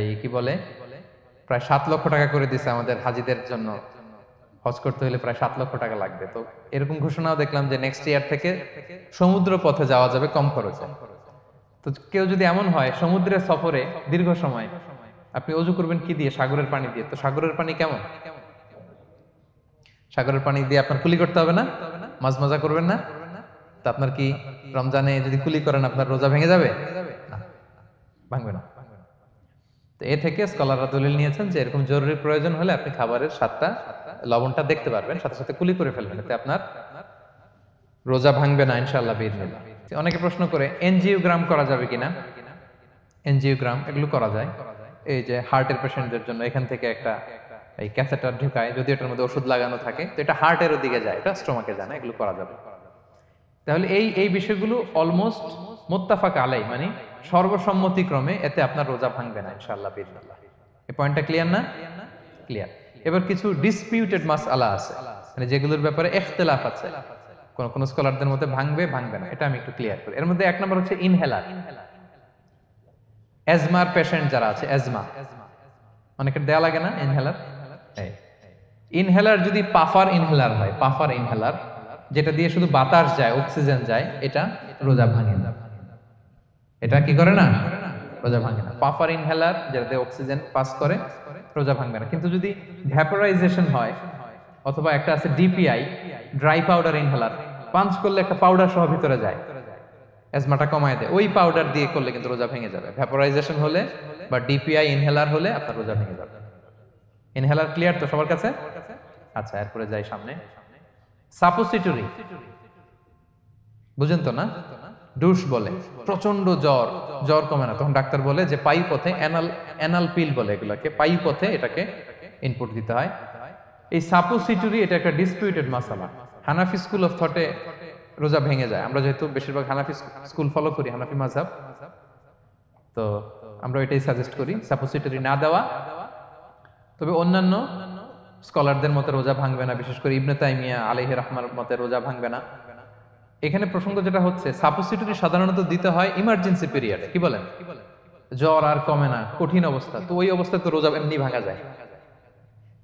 এই কি বলে প্রায় 7 লক্ষ টাকা করে দিছে আমাদের হাজিদের জন্য, হজ করতে হলে প্রায় 7 লক্ষ টাকা লাগবে। তো এরকম ঘোষণাও দেখলাম যে নেক্সট ইয়ার থেকে সমুদ্র পথে যাওয়া যাবে কম খরচে। তো কেউ যদি এমন হয় সমুদ্রের সফরে দীর্ঘ সময়, আপনি অজু করবেন কি দিয়ে? সাগরের পানি দিয়ে। তো সাগরের পানি কেমন? সাগরের পানি দিয়ে আপনার কুলি করতে হবে না? মাছ মাজা করবেন না? তো আপনার কি রমজানে যদি কুলি করেন আপনার রোজা ভেঙে যাবে? না, ভাঙবে না। তো এ থেকে স্কলাররা দলিল নিয়েছেন যে এরকম জরুরি প্রয়োজন হলে আপনি খাবারের স্বাদটা, লবণটা দেখতে পারবেন, সাথে সাথে কুলি করে ফেলবেন, এতে আপনার রোজা ভাঙবে না ইনশাআল্লাহ বিইজনিল্লাহ। অনেকে প্রশ্ন করে এনজিওগ্রাম করা যাবে কিনা? এনজিওগ্রাম এগুলো করা যায়। এই যে হার্টের পেশেন্টদের জন্য এখান থেকে একটা এই ক্যাথেটার ঢুকায়, যদি এটার মধ্যে ওষুধ লাগানো থাকে, তো এটা হার্টের দিকে যায়, এটা স্টোমাকে যায় না, এগুলো করা যাবে। তাহলে এই বিষয়গুলো অলমোস্ট মুত্তাফাক আলাই, মানে সর্বসম্মতিক্রমে এতে আপনার রোজা ভাঙবে না ইনশাআল্লাহ বিল্লাহ। এই পয়েন্টটা ক্লিয়ার না? ক্লিয়ার। এবার কিছু ডিসপিউটেড মাসআলা আছে, মানে যেগুলোর ব্যাপারে ইখতিলাফ আছে, কোন স্কলারদের মধ্যে ভাঙবে ভাঙবে না, এটা আমি একটু ক্লিয়ার করি। এর মধ্যে এক নম্বর হচ্ছে ইনহেলার। অ্যাজমার পেশেন্ট যারা আছে, অ্যাজমা অনেকের দেয়া লাগে না ইনহেলার। ইনহেলার যদি পাফার ইনহেলার হয়, পাফার ইনহেলার যেটা দিয়ে শুধু বাতাস যায়, অক্সিজেন যায়, এটা রোজা ভাঙে না। এটা কি করে না? রোজা ভাঙে না। পাফার ইনহেলার যেটা দিয়ে অক্সিজেন পাস করে, রোজা ভাঙবে না। কিন্তু যদি ভ্যাপোরাইজেশন হয়, অথবা একটা আছে DPI, dry powder inhaler, punch করলে একটা পাউডার সহ ভিতরে যায়, অ্যাজমাটা কমায় দেয়, ওই পাউডার দিয়ে করলে কিন্তু রোজা ভেঙে যাবে। ভ্যাপোরাইজেশন হলে বা ডিপিআই ইনহেলার হলে আপনার রোজা ভেঙে যাবে। ইনহেলার ক্লিয়ার তো সবার কাছে? আচ্ছা, এরপরে যাই সামনে। সাপোসিটরি বুঝেন তো না? ডুশ বলে, প্রচন্ড জ্বর কমে না, তখন ডাক্তার বলে যে পাই পথে অ্যানাল পিল বলে এগুলাকে, পাই পথে এটাকে ইনপুট দিতে হয়। এই সাপোসিটরি এটা একটা ডিসপিউটেড মাসালা। হানাফি স্কুল অফ থটে রোজা ভেঙে যায়। আমরা যেহেতু বেশিরভাগ হানাফি স্কুল ফলো করি, হানাফি মাযহাব, তো আমরা এটাই সাজেস্ট করি সাপোসিটরি না দেওয়া। তবে অন্যান্য স্কলারদের মতে রোজা ভাঙবে না, বিশেষ করে ইবনে তাইমিয়া আলাইহি রাহমার মতে রোজা ভাঙবে না। এখানে প্রসঙ্গ যেটা হচ্ছে, সাপোসিটরি সাধারণত দিতে হয় ইমার্জেন্সি পিরিয়ডে। কি বলেন? জ্বর আর কমে না, কঠিন অবস্থা, তো ওই অবস্থায় তো রোজা এমনি ভাঙা যায়।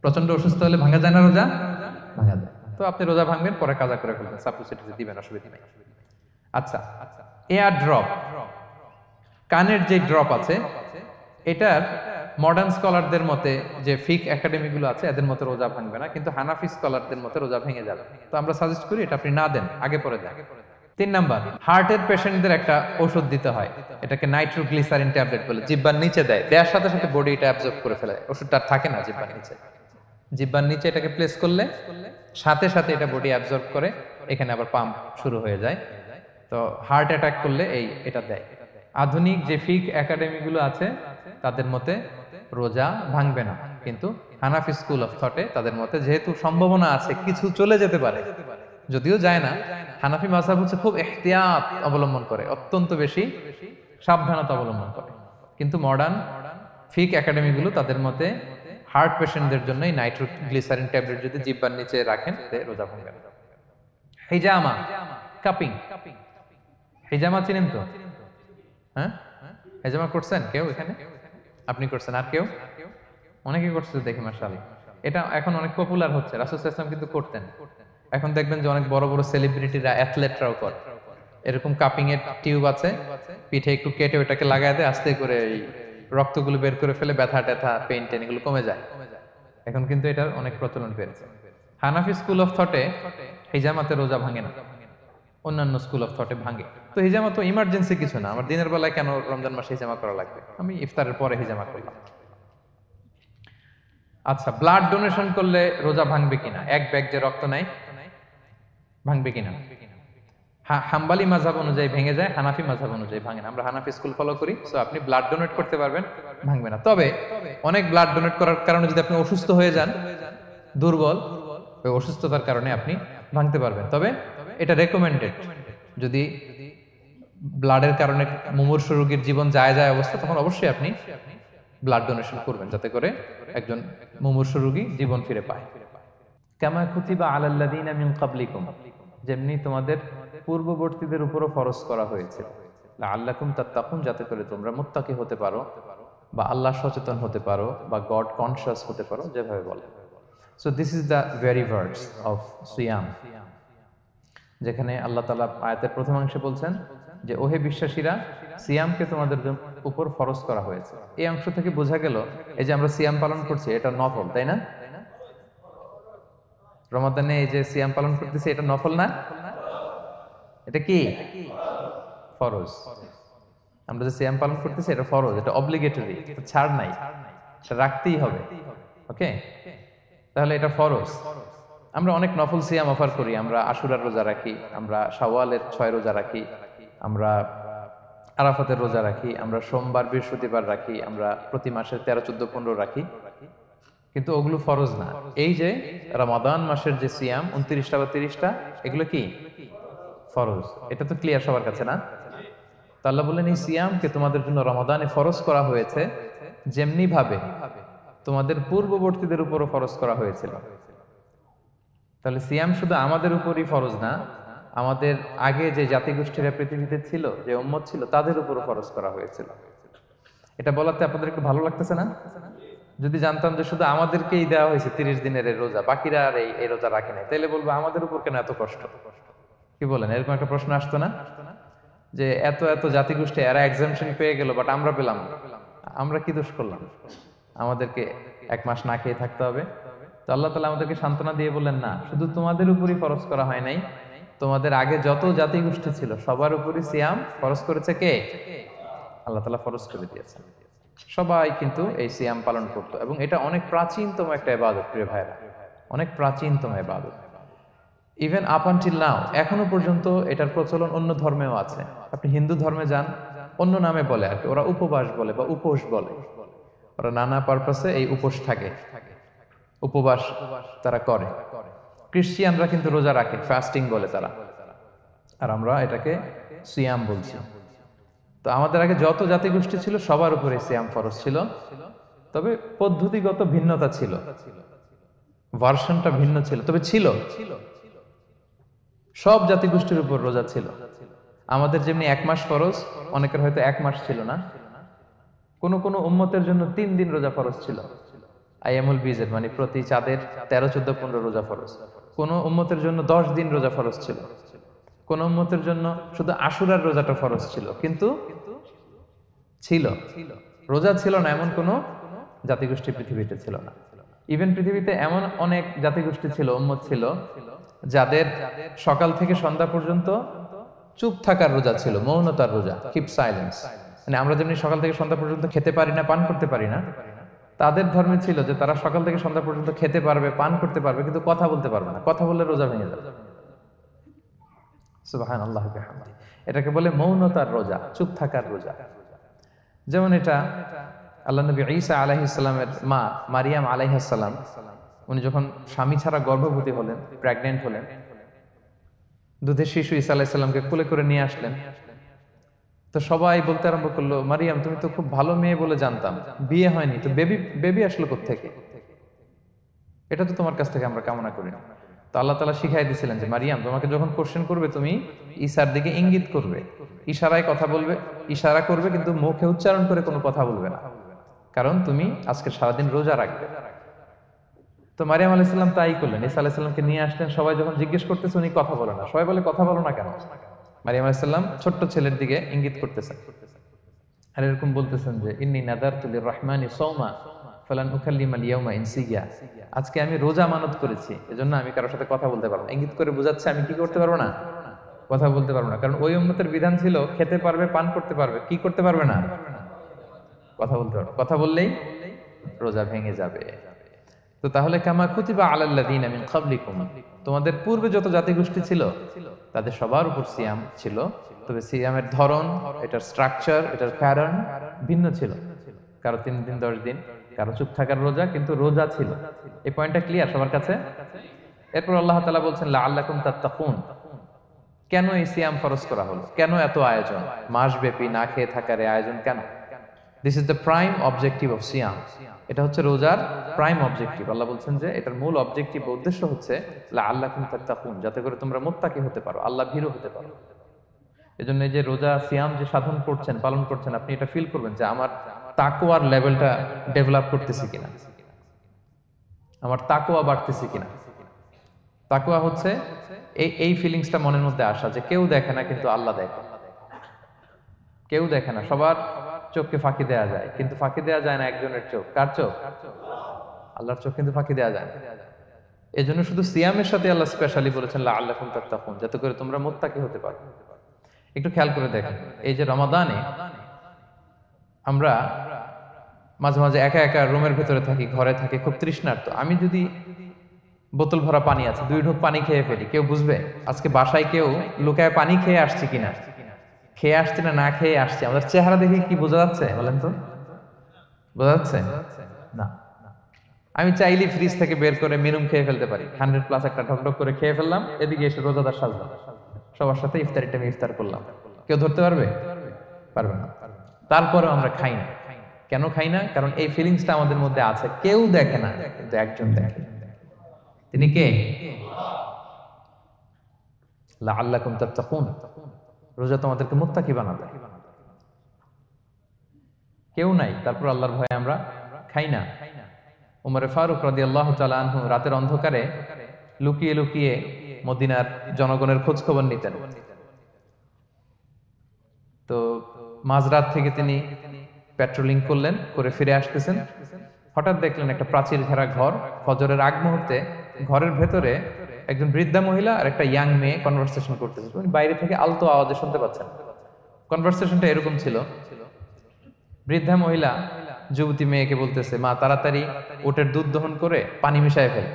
প্রচন্ড অসুস্থ হলে ভাঙা যায় না রোজা? ভাঙা যায়। তো আপনি রোজা ভাঙবেন, পরে কাজা করে ফেলবেন, সাপোসিটরি দিবেন, অসুবিধা নেই। আচ্ছা, এয়ার ড্রপ, কানের যে ড্রপ আছে, এটার মডার্ন স্কলারদের মতে, যে ফিক একাডেমি গুলো আছে, এদের মতে রোজা ভাঙবে না, কিন্তু হানাফি স্কলারদের মতে রোজা ভেঙে যাবে। তো আমরা সাজেস্ট করি এটা আপনি না দেন, আগে পরে দেন। 3 নাম্বার, হার্টের পেশেন্টদের একটা ওষুধ দিতে হয়, এটাকে নাইট্রোগ্লিসারিন ট্যাবলেট বলে, জিহ্বার নিচে দেয়, দেওয়ার সাথে সাথে বডি এটা অ্যাবজর্ব করে ফেলে, ওষুধটা আর থাকে না জিহ্বার নিচে। জিহ্বার নিচে এটাকে প্লেস করলে সাথে সাথে এটা বডি অ্যাবজর্ব করে, এখানে আবার পাম্প শুরু হয়ে যায়। তো হার্ট অ্যাটাক করলে এটা দেয়। আধুনিক যে ফিক একাডেমি গুলো আছে তাদের মতে রোজা ভাঙবে না, কিন্তু হানাফি স্কুল অফ থটে তাদের মতে যেহেতু সম্ভাবনা আছে কিছু চলে যেতে পারে, যদিও যায় না, হানাফি মাযহাব হচ্ছে খুব ইহতিয়াত অবলম্বন করে, অত্যন্ত বেশি সাবধানতা অবলম্বন করে। কিন্তু মডার্ন ফিক একাডেমি গুলো তাদের মতে হার্ট পেশেন্টদের জন্য নাইট্রোগ্লিসারিন ট্যাবলেট যদি জিহ্বার নিচে রাখেন রোজা ভাঙবে না। হিজামা, কাপিং, হিজামা চিনেন তো? হ্যাঁ, হিজামা করছেন কেউ এখানে? আপনি করছেন, আর কেউ? অনেকে করছে দেখি মাশাআল্লাহ। এটা এখন অনেক পপুলার হচ্ছে, রাসূল সাল্লাল্লাহু আলাইহি ওয়াসাল্লাম কিন্তু করতেন। এখন দেখবেন যে অনেক বড় বড় সেলিব্রিটিরা, অ্যাথলেটরাও করে। এরকম কাপিং এর টিউব আছে, পিঠে একটু কেটে ওটাকে লাগায় দেয়, আস্তে করে এই রক্তগুলো বের করে ফেলে, ব্যথা ট্যাথা, পেইন টেন এগুলো কমে যায়। এখন কিন্তু এটার অনেক প্রচলন পেয়েছে। হানাফি স্কুল অফ থটে হিজামাতে রোজা ভাঙে না, অন্যান্য স্কুল অফ থটে ভাঙে। তো হিজামা তো ইমার্জেন্সি কিছু না, আমার দিনের বেলায় কেন রমজান মাসে হিজামা করা লাগবে, আমি ইফতারের পরে হিজামা করলাম। আচ্ছা, ব্লাড ডোনেশন করলে রোজা ভাঙবে কিনা? এক ব্যাগ যে রক্ত নেয়, ভাঙবে কিনা? হাম্বালি মাযহাব অনুযায়ী ভেঙে যায়, হানাফি মাযহাব অনুযায়ী ভাঙে না। আমরা হানাফি স্কুল ফলো করি, সো আপনি ব্লাড ডোনেট করতে পারবেন, ভাঙবে না। তবে অনেক ব্লাড ডোনেট করার কারণে যদি আপনি অসুস্থ হয়ে যান, দুর্বল, ওই অসুস্থতার কারণে আপনি ভাঙতে পারবেন। তবে এটা রেকমেন্ডেড, যদি ব্লাডের কারণে মুমূর্ষু রোগীর জীবন যায় অবস্থা, তখন অবশ্যই আপনি ব্লাড ডোনেশন করবেন, যাতে করে একজন মুমূর্ষু রোগী জীবন ফিরে পায়। কামা কুতিবা আলাল্লাযীনা মিন ক্বাবলিকুম, যেমনি তোমাদের পূর্ববর্তীদের উপরও ফরজ করা হয়েছে, লাআল্লাকুম তাত্তাকুন, যাতে করে তোমরা মুত্তাকি হতে পারো, বা আল্লাহ সচেতন হতে পারো, বা গড কনশাস হতে পারো, যেভাবে বলে। So this is the very verse of সিয়াম, যেখানে আল্লাহ তাআলা আয়াতের প্রথমাংশে বলছেন যে ওহে বিশ্বাসীরা, সিয়ামকে তোমাদের উপর ফরজ করা হয়েছে। এই অংশ থেকে বোঝা গেল এই যে আমরা সিয়াম পালন করছি এটা নফল, তাই না? রমাদানে এই যে সিয়াম পালন করতেছি এটা নফল না, এটা কি ফরজ। আমরা যে সিয়াম পালন করতেছি এটা ফরজ, এটা অব্লিগেটরি, ছাড় নাই, এটা রাখতেই হবে। ওকে, তাহলে এটা ফরজ। আমরা অনেক নফল সিয়াম অফার করি, আমরা আশুরার রোজা রাখি, আমরা শাওয়ালের 6 রোজা রাখি, আমরা আরাফাতের রোজা রাখি, আমরা সোমবার বৃহস্পতিবার রাখি, আমরা প্রতি মাসের 13, 14, 15 রাখি, কিন্তু ওগুলো ফরজ না। এই যে রমাদান মাসের যে সিয়াম 29টা বা 30টা, এগুলো কি ফরজ। এটা তো ক্লিয়ার সবার কাছে না? তো আল্লাহ বললেন এই সিয়ামকে তোমাদের জন্য রমাদানে ফরজ করা হয়েছে যেমনি ভাবে তোমাদের পূর্ববর্তীদের উপরও ফরজ করা হয়েছিল। তাহলে সিয়াম শুধু আমাদের উপরই ফরজ না, আমাদের আগে যে জাতিগোষ্ঠীরা পৃথিবীতে ছিল, যে উম্মত ছিল, তাদের উপরও ফরজ করা হয়েছিল। এটা বলাতে আপনাদের একটু ভালো লাগতেছে না? যদি জানতাম যে শুধু আমাদেরকেই দেওয়া হয়েছে 30 দিনের এই রোজা, বাকিরা আর এই রোজা রাখে নাই, তাহলে বলবো আমাদের উপর কেন এত কষ্ট? কি বলেন? এরকম একটা প্রশ্ন আসতো না যে এত এত জাতিগোষ্ঠী এরা এক্সামশন পেয়ে গেল, বাট আমরা পেলাম না, আমরা কি দোষ করলাম? আমাদেরকে 1 মাস না খেয়ে থাকতে হবে? তো আল্লাহ তাআলা আমাদেরকে সান্ত্বনা দিয়ে বললেন, না, শুধু তোমাদের উপরই ফরজ করা হয় নাই, তোমাদের আগে যত জাতিগোষ্ঠী ছিল সবার উপরই সিয়াম ফরজ করেছে কে? আল্লাহ তাআলা ফরজ করে দিয়েছেন। সবাই কিন্তু এই সিয়াম পালন করতো এবং এটা অনেক প্রাচীনতম একটা ইবাদত প্রিয় ভাইরা, অনেক প্রাচীনতম ইবাদত। ইভেন আপ আনটিল নাও, এখনো পর্যন্ত এটার প্রচলন অন্য ধর্মেও আছে। আপনি হিন্দু ধর্মে যান, অন্য নামে বলে আর কি, ওরা উপবাস বলে বা উপোস বলে, ওরা নানা পারপাসে এই উপোস থাকে, উপবাস তারা করে। ক্রিশ্চিয়ানরা কিন্তু রোজা রাখে, ফাস্টিং বলে তারা, আর আমরা এটাকে সিয়াম বলছি। তো আমাদের আগে যত জাতিগোষ্ঠী ছিল সবার উপরে সিয়াম ফরজ ছিল, তবে পদ্ধতিগত ভিন্নতা ছিল, ভার্সনটা ভিন্ন ছিল, তবে ছিল। সব জাতিগোষ্ঠীর উপর রোজা ছিল। আমাদের যেমনি 1 মাস ফরজ, অনেকের হয়তো 1 মাস ছিল না। কোন কোন উম্মতের জন্য 3 দিন রোজা ফরজ ছিল, আইয়ামুল বীজের, মানে প্রতি চাঁদের 13, 14, 15 রোজা ফরজ। কোন উম্মতের জন্য 10 দিন রোজা ফরজ ছিল, কোন উম্মতের জন্য শুধু আশুরার রোজাটা ফরজ ছিল। কিন্তু ছিল, রোজা ছিল না এমন কোন জাতিগোষ্ঠী পৃথিবীতে ছিল না। ইভেন পৃথিবীতে এমন অনেক জাতিগোষ্ঠী ছিল, উম্মত ছিল, যাদের সকাল থেকে সন্ধ্যা পর্যন্ত চুপ থাকার রোজা ছিল, মৌনতার রোজা, কিপ সাইলেন্স। মানে আমরা যেমনি সকাল থেকে সন্ধ্যা পর্যন্ত খেতে পারি না, পান করতে পারি না, তাদের ধর্মে ছিল যে তারা সকাল থেকে সন্ধ্যা পর্যন্ত খেতে পারবে, পান করতে পারবে, কিন্তু কথা বলতে পারবে না। কথা বললে রোজা ভেঙে যাবে। সুবহানাল্লাহ বিহামদিহি। এটাকে বলে মৌনতার রোজা, চুপ থাকার রোজা। যেমন এটা আল্লাহ নবী ঈসা আলাইহিস সালামের মা মারিয়াম আলাইহিস সালাম, উনি যখন স্বামী ছাড়া গর্ভবতী হলেন, প্রেগন্যান্ট হলেন, দুধের শিশু ঈসা আলাইহিস সালামকে কোলে করে নিয়ে আসলেন। তো সবাই বলতে আরম্ভ করলো, মারিয়াম তুমি তো খুব ভালো মেয়ে বলে জানতাম, বিয়ে হয়নি, তো বেবি আসলো কোত্থেকে? এটা তো তোমার কাছ থেকে আমরা কামনা করি না। তো আল্লাহ তাআলা শিখাই দিয়েছিলেন যে মারিয়াম, তোমাকে যখন কোশ্চেন করবে তুমি ঈসার দিকে ইঙ্গিত করবে, ইশারায় কথা বলবে, ইশারা করবে, কিন্তু মুখে উচ্চারণ করে কোনো কথা বলবে না, কারণ তুমি আজকে সারাদিন রোজা রাখবে। তো মারিয়াম আলাইহিস সালাম তাই করলেন, ঈসা আলাইহিস সালামকে নিয়ে আসলেন। সবাই যখন জিজ্ঞেস করতেছে উনি কথা বলে না, সবাই বলে কথা বলো না কেন? মারিয়াম আলাইহিস সালাম ছোট্ট ছেলের দিকে ইঙ্গিত করতেছেন আর এরকম বলতেছেন যে ইন্নী নাযারতু লির-রাহমানি সাওমা ফালান উকাল্লিমাল ইয়াওমা ইনসিয়া, আজকে আমি রোজা মানত করেছি, এজন্য আমি কারোর সাথে কথা বলতে পারবো না। ইঙ্গিত করে বোঝাচ্ছে আমি কি করতে পারবো না? কথা বলতে পারবো না। কারণ ওই উম্মতের বিধান ছিল খেতে পারবে, পান করতে পারবে, কি করতে পারবে না? কথা বলতে পারবে। কথা বললেই রোজা ভেঙে যাবে। তো তাহলে কামা কুতিবা আলাল্লাযিনা মিন ক্বাবলিকুম, তোমাদের পূর্বে যত জাতিগোষ্ঠী ছিল তাদের সবার উপর সিয়াম ছিল, তবে সিয়ামের ধরন, এটার স্ট্রাকচার, এটার প্যাটার্ন ভিন্ন ছিল। কারো 3 দিন 10 দিন, কারো চুপ থাকার রোজা, কিন্তু রোজা ছিল। এই পয়েন্টটা ক্লিয়ার সবার কাছে? এরপর আল্লাহ তাআলা বলছেন লাআল্লাকুম তাত্তাকুন, কেন এই সিয়াম ফরজ করা হলো? কেন এত আয়োজন? মাসব্যাপী না খেয়ে থাকার এই আয়োজন কেন? This is the prime objective of সিয়াম। এটা হচ্ছে রোজার প্রাইম অবজেক্টিভ। আল্লাহ বলছেন যে এটার মূল অবজেক্টিভ, উদ্দেশ্য হচ্ছে লাআল্লাকুম তাত্তাকুন, যাতে করে তোমরা মুত্তাকি হতে পারো, আল্লাহ ভীরু হতে পারো। এজন্য এই যে রোজা সিয়াম যে সাধন করছেন, পালন করছেন, আপনি এটা ফিল করবেন যে আমার তাকওয়ার লেভেলটা ডেভেলপ করতেছি কিনা, আমার তাকওয়া বাড়তেছে কিনা। তাকওয়া হচ্ছে এই ফিলিংসটা মনের মধ্যে আসা যে কেউ দেখে না কিন্তু আল্লাহ দেখে। কেউ দেখে না, সবার চোখকে ফাঁকি দেয়া যায়, কিন্তু ফাঁকি দেয়া যায় না একজনের চোখ। কার চোখ? আল্লাহর চোখ কিন্তু ফাঁকি দেয়া যায় না। এই জন্য শুধু সিয়ামের সাথে আল্লাহ স্পেশালি বলেছেন লাআল্লাকুম তাত্তাকুন, যাতে করে তোমরা মুত্তাকি হতে পারো। একটু খেয়াল করে দেখেন, এই যে রমাদানে আমরা মাঝে মাঝে একা একা রুমের ভেতরে থাকি, ঘরে থাকি, খুব তৃষ্ণার্ত। আমি যদি বোতল ভরা পানি আছে, 2 ঢোক পানি খেয়ে ফেলি, কেউ বুঝবে? আজকে বাসায় কেউ লুকায় পানি খেয়ে আসছে কিনা, খেয়ে আসছে না না খেয়ে আসছে, আমাদের চেহারা দেখে কি বোঝা যাচ্ছে বলেন তো? বোঝা যাচ্ছে না। আমি চাইলে ফ্রিজ থেকে বের করে মিনুম খেয়ে ফেলতে পারি, 100+ একটা ঢকঢক করে খেয়ে ফেললাম, এদিকে এসে রোজাদার সাজলাম। সবার সাথে ইফতারি টাইমে ইফতার করলাম, কেউ ধরতে পারবে? পারবে না। তারপরেও আমরা খাই না। কেন খাই না? কারণ এই ফিলিংসটা আমাদের মধ্যে আছে। কেউ দেখে না, কিন্তু একজন দেখে। তিনি কে? লাআল্লাকুম তাত্তাকুন। রোজা তোমাদেরকে মুত্তাকি বানাবে। কেউ নাই, তারপর আল্লাহর ভয়ে আমরা খাই না। উমরে ফারুক রাদিয়াল্লাহু তাআলা আনহু রাতের অন্ধকারে লুকিয়ে লুকিয়ে মদিনার জনগণের খোঁজ খবর নিতেন। তো মাঝরাত থেকে তিনি পেট্রোলিং করলেন, করে ফিরে আসতেছেন। হঠাৎ দেখলেন একটা প্রাচীর ঘেরা ঘর, ফজরের আগ মুহূর্তে ঘরের ভেতরে একজন বৃদ্ধা মহিলা আর একটা ইয়াং মেয়ে কনভারসেশন করতেছে। উনি বাইরে থেকে আলতো আওয়াজে শুনতে পাচ্ছেন। কনভারসেশনটা এরকম ছিল, বৃদ্ধা মহিলা যুবতী মেয়েকে বলতেছে, মা তাড়াতাড়ি উটের দুধ দহন করে পানি মিশায় ফেল,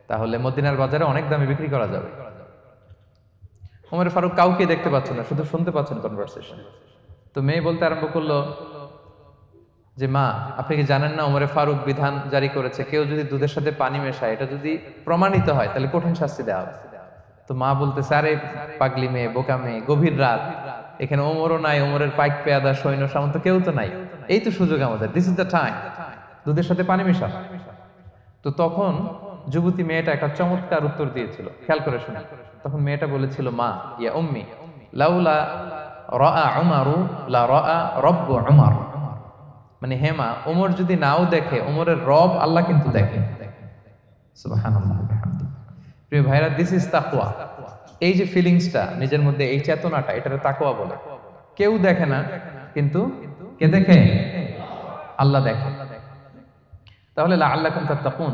তাহলে মদিনার বাজারে অনেক দামে বিক্রি করা যাবে। ওমর ফারুক কাউকে দেখতে পাচ্ছেন না, শুধু শুনতে পাচ্ছেন কনভারসেশন। তো মেয়ে বলতে আরম্ভ করলো যে মা, আপনি কি জানেন না ওমরে ফারুক বিধান জারি করেছে, কেউ যদি দুধের সাথে পানি মেশায়, এটা যদি প্রমাণিত হয় তাহলে কঠিন শাস্তি দেওয়া হবে। তো মা বলতেছে, আরে পাগলি মেয়ে, বোকা মেয়ে, গভীর রাত, এখানে ওমরও নাই, ওমরের পাইক পেয়াদা সৈন্য সামন্ত কেউ তো নাই, এই তো সুযোগ আমাদের, দিস ইজ দ্য টাইম, দুধের সাথে পানি মেশা। তো তখন যুবতী মেয়েটা একটা চমৎকার উত্তর দিয়েছিল, খেয়াল করে শুনে। তখন মেয়েটা বলেছিল, মা ইয়া উম্মি লাউলা রাআ উমারু লা রাআ রব্বু উমার। মানে হে মা, ওমর যদি নাও দেখে, ওমরের রব আল্লাহ কিন্তু দেখে। সুবহানাল্লাহ বিহামদিহি। প্রিয় ভাইরা, দিস ইজ তাকওয়া। এই যে ফিলিংসটা নিজের মধ্যে, এই চেতনাটা, এটারে তাকওয়া বলে। কেউ দেখে না, কিন্তু কে দেখে? আল্লাহ দেখে। তাহলে লাআল্লাকুম তাত্তাকুন,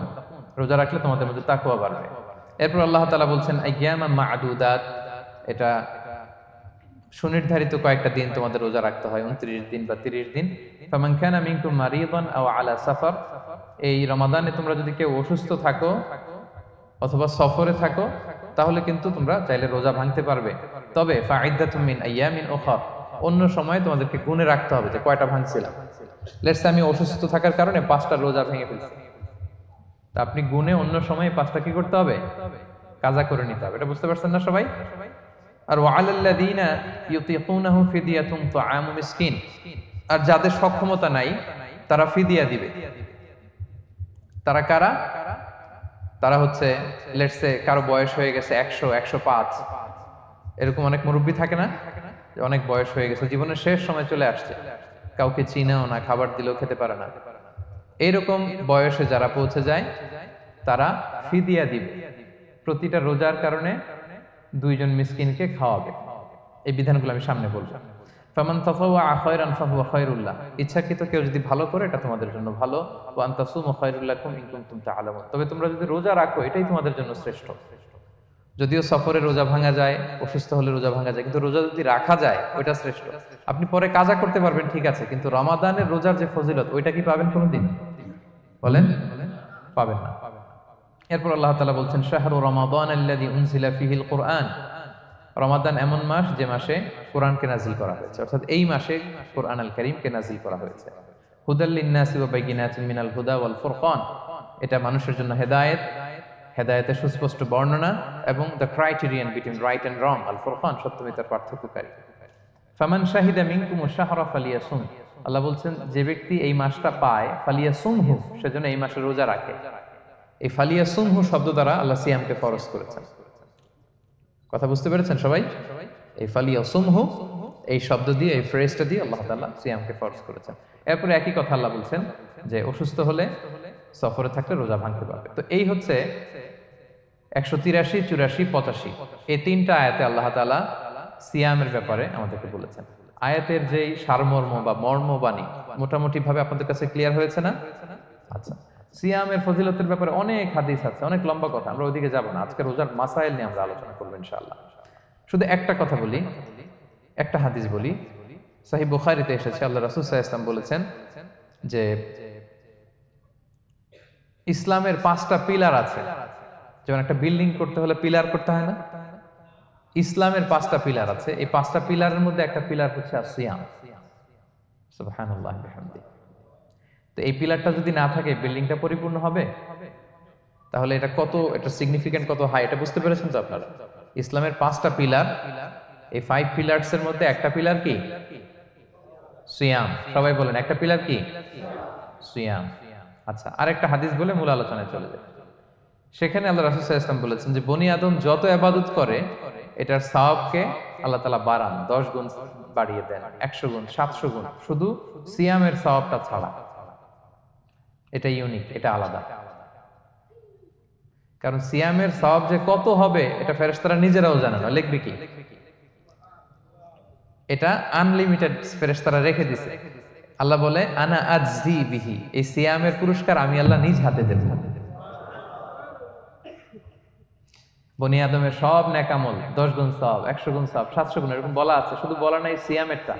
রোজা রাখলে তোমাদের মধ্যে তাকওয়া বাড়বে। এরপর আল্লাহ তাআলা বলছেন আইয়ামান মা'দুদাত, এটা সুনির্ধারিত কয়েকটা দিন তোমাদের রোজা রাখতে হয়, 29 দিন বা 30 দিন। ফামান কানা মিনকুম মারিদান আও আলা সাফার, এই রমাদানে তোমরা যদি কেউ অসুস্থ থাকো অথবা সফরে থাকো, তাহলে কিন্তু তোমরা চাইলে রোজা ভাঙতে পারবে। তবে ফাইদ্দাতুম মিন আইয়ামিন উখর, অন্য সময় তোমাদেরকে গুণে রাখতে হবে যে কয়টা ভাঙছিলাম। লেটস সে আমি অসুস্থ থাকার কারণে 5টা রোজা ভেঙে ফেলছি, তা আপনি গুণে অন্য সময় 5টা কি করতে হবে? কাজা করে নিতে হবে। এটা বুঝতে পারছেন না সবাই? আর ওয়ালাল্লাযীনা ইউতিকুনাহু ফিদিয়াতুন তুআমু মিসকিন, আর যাদের সক্ষমতা নাই তারা ফিদিয়া দিবে। তারা কারা? তারা হচ্ছে লেটস সে কারো বয়স হয়ে গেছে 100, 105, এরকম অনেক মুরব্বী থাকে না, অনেক বয়স হয়ে গেছে, জীবনের শেষ সময় চলে আসছে, কাউকে চিনাও না, খাবার দিলেও খেতে পারে না। এইরকম বয়সে যারা পৌঁছে যায় তারা ফিদিয়া দিবে। প্রতিটা রোজার কারণে 2 জন মিসকিনকে খাওয়াবে। এই বিধানগুলো আমি সামনে বলবো। ফামান তাতাওয়া খায়রান ফাহুয়া খায়রুল্লাহ, ইচ্ছাকৃত কেউ যদি ভালো করে এটা তোমাদের জন্য ভালো। ওয়া আন তাসুমু খায়রুল লাকুম ইন কুনতুম তা'লামুন, তবে তোমরা যদি রোজা রাখো এটাই তোমাদের জন্য শ্রেষ্ঠ। যদিও সফরে রোজা ভাঙা যায়, অসুস্থ হলে রোজা ভাঙা যায়, কিন্তু রোজা যদি রাখা যায় ওইটা শ্রেষ্ঠ। আপনি পরে কাজা করতে পারবেন, ঠিক আছে, কিন্তু রমাদানের রোজার যে ফজিলত ওইটা কি পাবেন কোনোদিন? বলেন, পাবেন না। এরপর আল্লাহ তাআলা বলছেন শাহরু রমাদান আল্লাযী উনজিলা ফীহিল কুরআন, রমাদান এমন মাস যে মাসে কোরআনকে নাজিল করা হয়েছে, অর্থাৎ এই মাসে কোরআন আল কারীমকে নাজিল করা হয়েছে। হুদাল লিন-নাসি ওয়া বাইয়িনাতিন মিনাল হুদা ওয়াল ফুরকান, এটা মানুষের জন্য হেদায়েত, হেদায়েতের সুস্পষ্ট বর্ণনা, এবং the criterion between right and wrong, আল ফুরকান সত্যমিতার পার্থক্যকারী। ফামান শাহিদা মিনকুমুশ শাহরা ফালিয়াসুম, আল্লাহ বলছেন যে ব্যক্তি এই মাসটা পায়, ফালিয়াসুমহু, সেজন্য এই মাসে রোজা রাখে। এই ফালিয়াসুমহু শব্দ দ্বারা আল্লাহ সিয়ামকে ফরজ করেছেন। কথা বুঝতে পেরেছেন সবাই? এই ফালিয়াসুমহু এই শব্দ দিয়ে, এই ফ্রেজটা দিয়ে আল্লাহ তাআলা সিয়ামকে ফরজ করেছেন। এরপরে একই কথা আল্লাহ বলছেন যে অসুস্থ হলে, সফরে থাকলে রোজা ভাঙতে পারবে। তো এই হচ্ছে 183, 84, 85 এই 3টা আয়াতে আল্লাহ তাআলা সিয়ামের ব্যাপারে আমাদেরকে বলেছেন। আয়াতের যেই সারমর্ম বা মর্মবাণী মোটামুটি ভাবে আপনাদের কাছে ক্লিয়ার হয়েছে না? আচ্ছা, সিয়ামের ফজিলতের ব্যাপারে অনেক হাদিস আছে, অনেক লম্বা কথা, আমরা ওইদিকে যাব না। আজকে রোজার মাসাইল নিয়ে আমরা আলোচনা করব ইনশাআল্লাহ। শুধু একটা কথা বলি, একটা হাদিস বলি। সহিহ বুখারীতে এসেছে, আল্লাহ রাসূল সাল্লাল্লাহু আলাইহি ওয়াসাল্লাম বলেছেন যে ইসলামের 5টা পিলার আছে। যেমন একটা বিল্ডিং করতে হলে পিলার করতে হয় না? ইসলামের 5টা পিলার আছে। এই 5টা পিলারের মধ্যে একটা পিলার হচ্ছে সিয়াম। সুবহানাল্লাহ বিহামদিহি। তো এই পিলারটা যদি না থাকে বিল্ডিংটা পরিপূর্ণ হবে? তাহলে এটা কত, এটা সিগনিফিকেন্ট কত হাই, এটা বুঝতে পেরেছেন তো আপনারা? ইসলামের 5টা পিলার, এই 5 পিলার্স এর মধ্যে একটা পিলার কি? সিয়াম। সবাই বলেন একটা পিলার কি? সিয়াম। আচ্ছা, আরেকটা হাদিস বলে মূল আলোচনায় চলে যায়। সেখানে আল্লাহ রাসূল সাল্লাল্লাহু আলাইহি ওয়াসাল্লাম বলেছেন যে বনি আদম যত ইবাদত করে এটার সওয়াবকে আল্লাহ তাআলা বাড়ান, 10 গুণ বাড়িয়ে দেন, 100 গুণ, 700 গুণ, শুধু সিয়ামের সওয়াবটা ছাড়া। এটা ইউনিক, এটা আলাদা। কারণ সিয়ামের সওয়াব যে কত হবে এটা ফেরেশতারা নিজেরাও জানে না, লিখবে কি? এটা আনলিমিটেড ফেরেশতারা রেখে দিছে। আল্লাহ বলে আনা আজজি বিহি, এই সিয়ামের পুরস্কার আমি আল্লাহ নিজ হাতে দেব। বনি আদমের সব নেক আমল 10 গুণ সওয়াব, 100 গুণ সওয়াব, 700 গুণ এরকম বলা আছে, শুধু বলা নাই সিয়ামেরটা।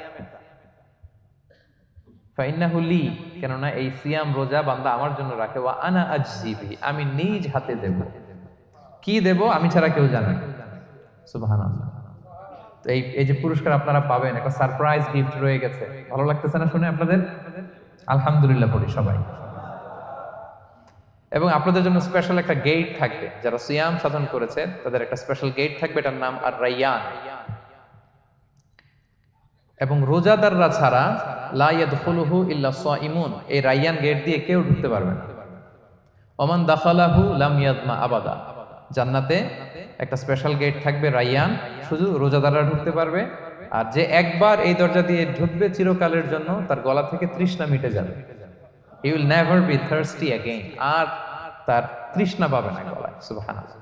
ফাইন্নাহু লি, কেননা এই সিয়াম রোজা বান্দা আমার জন্য রাখে, ওয়া আনা আজজি বিহি, আমি নিজ হাতে দেব। কি দেব আমি ছাড়া কেউ জানে না। সুবহানাল্লাহ। তো এই যে পুরস্কার আপনারা পাবেন, একটা সারপ্রাইজ গিফট রয়ে গেছে। ভালো লাগতেছে না শুনে আপনাদের? আলহামদুলিল্লাহ পড়ি সবাই। এবং আপনাদের জন্য স্পেশাল একটা গেট থাকবে, যারা সিয়াম সাধন করেছে তাদের একটা স্পেশাল গেট থাকবে, এটার নাম আর রাইয়ান। এবং রোজাদাররা ছাড়া লা ইয়াদখুলুহু ইল্লা সাইমুন, এই রাইয়ান গেট দিয়ে কেউ ঢুকতে পারবে না। ওমান দাখালাহু লাম ইয়াদমা আবাদা, জান্নাতে একটা স্পেশাল গেট থাকবে রাইয়ান, শুধু রোজাদাররা ঢুকতে পারবে। আর যে একবার এই দরজা দিয়ে ঢুকবে চিরকালের জন্য তার গলা থেকে তৃষ্ণা মিটে যাবে। He will never be thirsty again, আর তার তৃষ্ণা পাবে না গলায়। সুবহানাল্লাহ।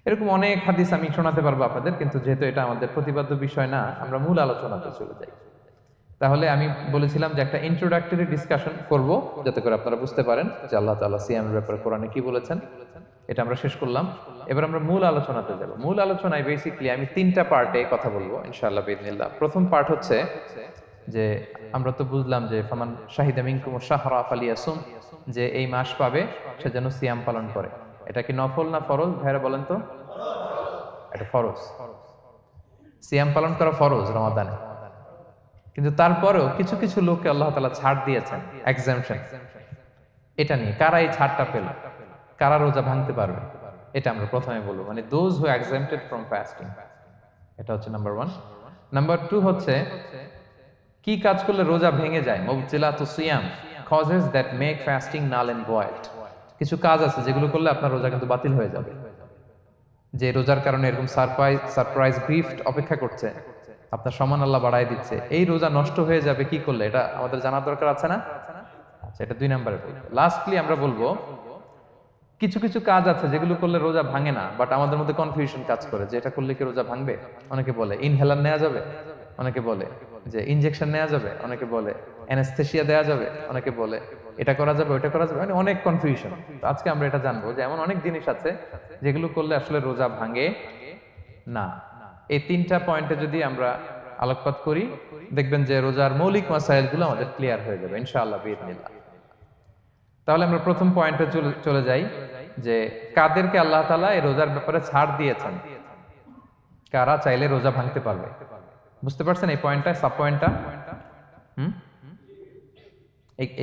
এরকম অনেক হাদিস আমি শোনাতে পারবো আপনাদের, কিন্তু যেহেতু এটা আমাদের প্রতিপাদ্য বিষয় না, আমরা মূল আলোচনাতে চলে যাই। তাহলে আমি বলেছিলাম যে একটা ইন্ট্রোডাক্টরি ডিসকাশন করব, যাতে করে আপনারা বুঝতে পারেন যে আল্লাহ তাআলা সিয়ামের ব্যাপারে কোরআনে কি বলেছেন। এটা আমরা শেষ করলাম, এবার আমরা মূল আলোচনাতে যাব। মূল আলোচনায় বেসিক্যালি আমি 3টা পার্টে কথা বলবো ইনশাআল্লাহ বিইذنিল্লাহ। প্রথম পার্ট হচ্ছে যে আমরা তো বুঝলাম যে ফামান শাহিদা মিনকুম শাহরা ফালিয়াসুম, যে এই মাস পাবে সে যেন সিয়াম পালন করে। এটা কি নফল না ফরজ ভাইরা বলেন তো? এটা ফরজ। সিয়াম পালন করা ফরজ রমাদানে। কিন্তু তারপরেও কিছু কিছু লোককে আল্লাহ তাআলা ছাড় দিয়েছেন, এক্সাম্পশন। এটা নিয়ে কারা এই ছাড়টা পেল, কারা রোজা ভাঙতে পারবে, এটা আমরা প্রথমে বলবো। মানে দোজ হু এক্সাম্পটেড ফ্রম ফাস্টিং, এটা হচ্ছে নাম্বার 1। নাম্বার 2 হচ্ছে কি কাজ করলে রোজা ভেঙে যায়। মুবতিলাতুস সিয়াম, causes that make fasting null and void. কিছু কাজ আছে যেগুলো করলে আপনার রোজা কিন্তু বাতিল হয়ে যাবে। যে রোজার কারণে এরকম সারপ্রাইজ গিফট অপেক্ষা করছে, আপনার সম্মান আল্লাহ বাড়ায় দিচ্ছে, এই রোজা নষ্ট হয়ে যাবে কি করলে, এটা আমাদের জানার দরকার আছে না? আচ্ছা, এটা 2 নম্বরে। লাস্টলি আমরা বলবো কিছু কিছু কাজ আছে যেগুলো করলে রোজা ভাঙে না, বাট আমাদের মধ্যে কনফিউশন কাজ করে যে এটা করলে কি রোজা ভাঙবে। অনেকে বলে ইনহেলার নেওয়া যাবে, অনেকে বলে যে ইনজেকশন নেওয়া যাবে, অনেকে বলে অ্যানেস্থেসিয়া দেওয়া যাবে, অনেকে বলে এটা করা যাবে ওটা করা যাবে, মানে অনেক কনফিউশন। তো আজকে আমরা এটা জানবো যে এমন অনেক জিনিস আছে যেগুলো করলে আসলে রোজা ভাঙে না। এই 3টা পয়েন্টে যদি আমরা আলোকপাত করি, দেখবেন যে রোজার মৌলিক মাসাইলগুলো আমাদের ক্লিয়ার হয়ে যাবে ইনশাআল্লাহ বিইذনিল্লাহ। তাহলে আমরা প্রথম পয়েন্টে চলে যাই যে কাদেরকে আল্লাহ তাআলা এই রোজার ব্যাপারে ছাড় দিয়েছেন, কারা চাইলে রোজা ভাঙতে পারবে। বুঝতে পারছেন এই পয়েন্টটা, সাব পয়েন্টটা?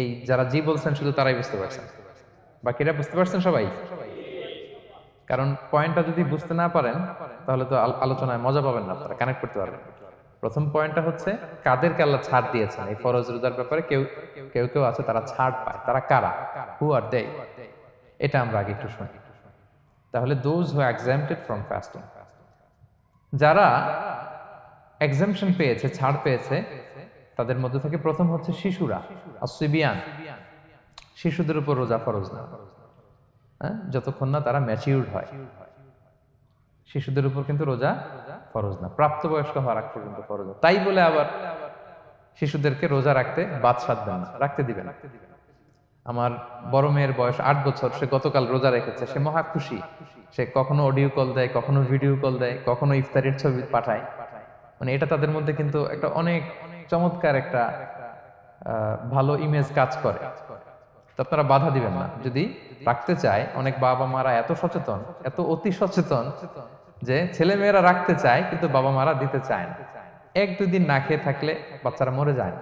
এই যারা জি বলছেন শুধু তারাই বুঝতে পারছেন, বাকিরা বুঝতে পারছেন সবাই? কারণ পয়েন্টটা যদি বুঝতে না পারেন তাহলে তো আলোচনায় মজা পাবেন না, আপনারা কানেক্ট করতে পারবেন। প্রথম পয়েন্টটা হচ্ছে কাদেরকে আল্লাহ ছাড় দিয়েছেন এই ফরজ রোজার ব্যাপারে। কেউ কেউ আছে তারা ছাড় পায়, তারা কারা? হু আর দে? এটা আমরা আগে একটু শুনি। তাহলে দোজ হু এক্সাম্পটেড ফ্রম ফাস্টিং, যারা এক্সাম্পশন পেয়েছে, ছাড় পেয়েছে, তাদের মধ্যে থেকে প্রথম হচ্ছে শিশুরা, আসিবিয়ান। শিশুদের উপর রোজা ফরজ না, যতক্ষণ না তারা ম্যাচিউরড হয়। শিশুদের উপর কিন্তু রোজা ফরজ না, প্রাপ্তবয়স্ক হওয়ার আগ পর্যন্ত ফরজ। তাই বলে আবার শিশুদেরকে রোজা রাখতে বাদ সাধবেন না, রাখতে দিবেন। আমার বড় মেয়ের বয়স 8 বছর, সে গতকাল রোজা রেখেছে, সে মহা খুশি। সে কখনো অডিও কল দেয়, কখনো ভিডিও কল দেয়, কখনো ইফতারের ছবি পাঠায়। মানে এটা তাদের মধ্যে কিন্তু একটা অনেক চমৎকার একটা ভালো ইমেজ কাজ করে। তো আপনারা বাধা দিবেন না যদি রাখতে চায়। অনেক বাবা মারা এত সচেতন, এত অতি সচেতন যে ছেলে মেয়েরা রাখতে চায় কিন্তু বাবা মারা দিতে চায় না। 1-2 দিন না খেয়ে থাকলে বাচ্চারা মরে যায়।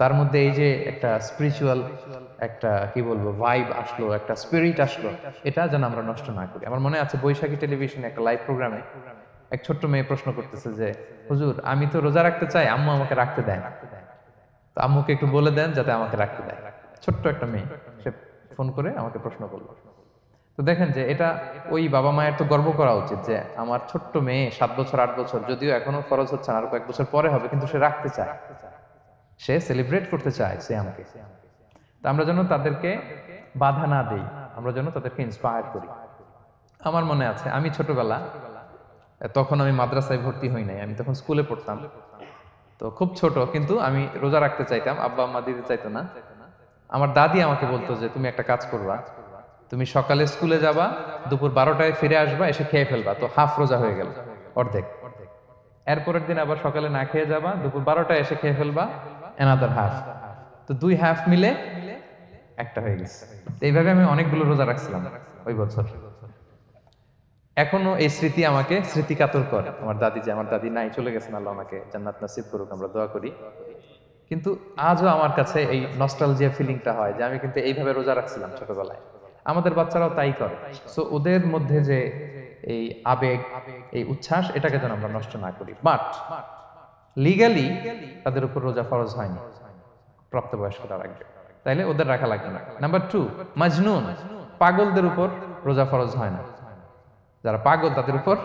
তার মধ্যে এই যে একটা স্পিরিচুয়াল একটা কি বলবো ভাইব আসলো, একটা স্পিরিট আসলো, এটা যেন আমরা নষ্ট না করি। আমার মনে আছে বৈশাখী টেলিভিশনে একটা লাইভ প্রোগ্রামে এক ছোট্ট মেয়ে প্রশ্ন করতেছে যে হুজুর আমি তো রোজা রাখতে চাই, আম্মু আমাকে রাখতে দেয় না, তো আম্মুকে একটু বলে দেন যাতে আমাকে রাখতে দেয়। ছোট্ট একটা মেয়ে, সে ফোন করে আমাকে প্রশ্ন করলো। তো দেখেন যে এটা ওই বাবা মায়ের তো গর্ব করা উচিত যে আমার ছোট্ট মেয়ে 7 বছর 8 বছর, যদিও এখনো ফরজ হচ্ছে না, আর কয়েক বছর পরে হবে, কিন্তু সে রাখতে চায়, সে সেলিব্রেট করতে চায় সিয়ামকে। তো আমরা যেন তাদেরকে বাধা না দেই, আমরা যেন তাদেরকে ইন্সপায়ার করি। আমার মনে আছে আমি ছোটবেলা, তখন আমি মাদ্রাসায় ভর্তি হই নাই, আমি তখন স্কুলে পড়তাম, তো খুব ছোট, কিন্তু আমি রোজা রাখতে চাইতাম, আব্বা আম্মা দিতে চাইতো না। আমার দাদি আমাকে বলতো যে তুমি একটা কাজ করবা, তুমি সকালে স্কুলে যাবা, দুপুর 12টায় ফিরে আসবা, এসে খেয়ে ফেলবা, তো হাফ রোজা হয়ে গেল, অর্ধেক। এরপরের দিন আবার সকালে না খেয়ে যাবা, দুপুর 12টায় এসে খেয়ে ফেলবা, অ্যানাদার হাফ, তো 2 হাফ মিলে একটা হয়ে গেছে। এইভাবে আমি অনেকগুলো রোজা রাখছিলাম ওই বছর। এখনো এই স্মৃতি আমাকে স্মৃতিকাতর করে। আমার দাদি, যে আমার দাদি নাই, চলে গেছেন, আল্লাহ আমাকে জান্নাত নসিব করুক, আমরা দোয়া করি। কিন্তু আজও আমার কাছে এই নস্টালজিয়া ফিলিংটা হয় যে আমি কিন্তু এইভাবে রোজা রাখছিলাম ছোটবেলায়। আমাদের বাচ্চারাও তাই করে। সো ওদের মধ্যে যে এই আবেগ, এই উচ্ছ্বাস, এটাকে যেন আমরা নষ্ট না করি। বাট লিগালি তাদের উপর রোজা ফরজ হয়নি, প্রাপ্তবয়স্করা রাখবে, তাইলে ওদের রাখা লাগবে না। নাম্বার 2, মাজনুন, পাগলদের উপর রোজা ফরজ হয় না, যারা পাগল তাদের উপর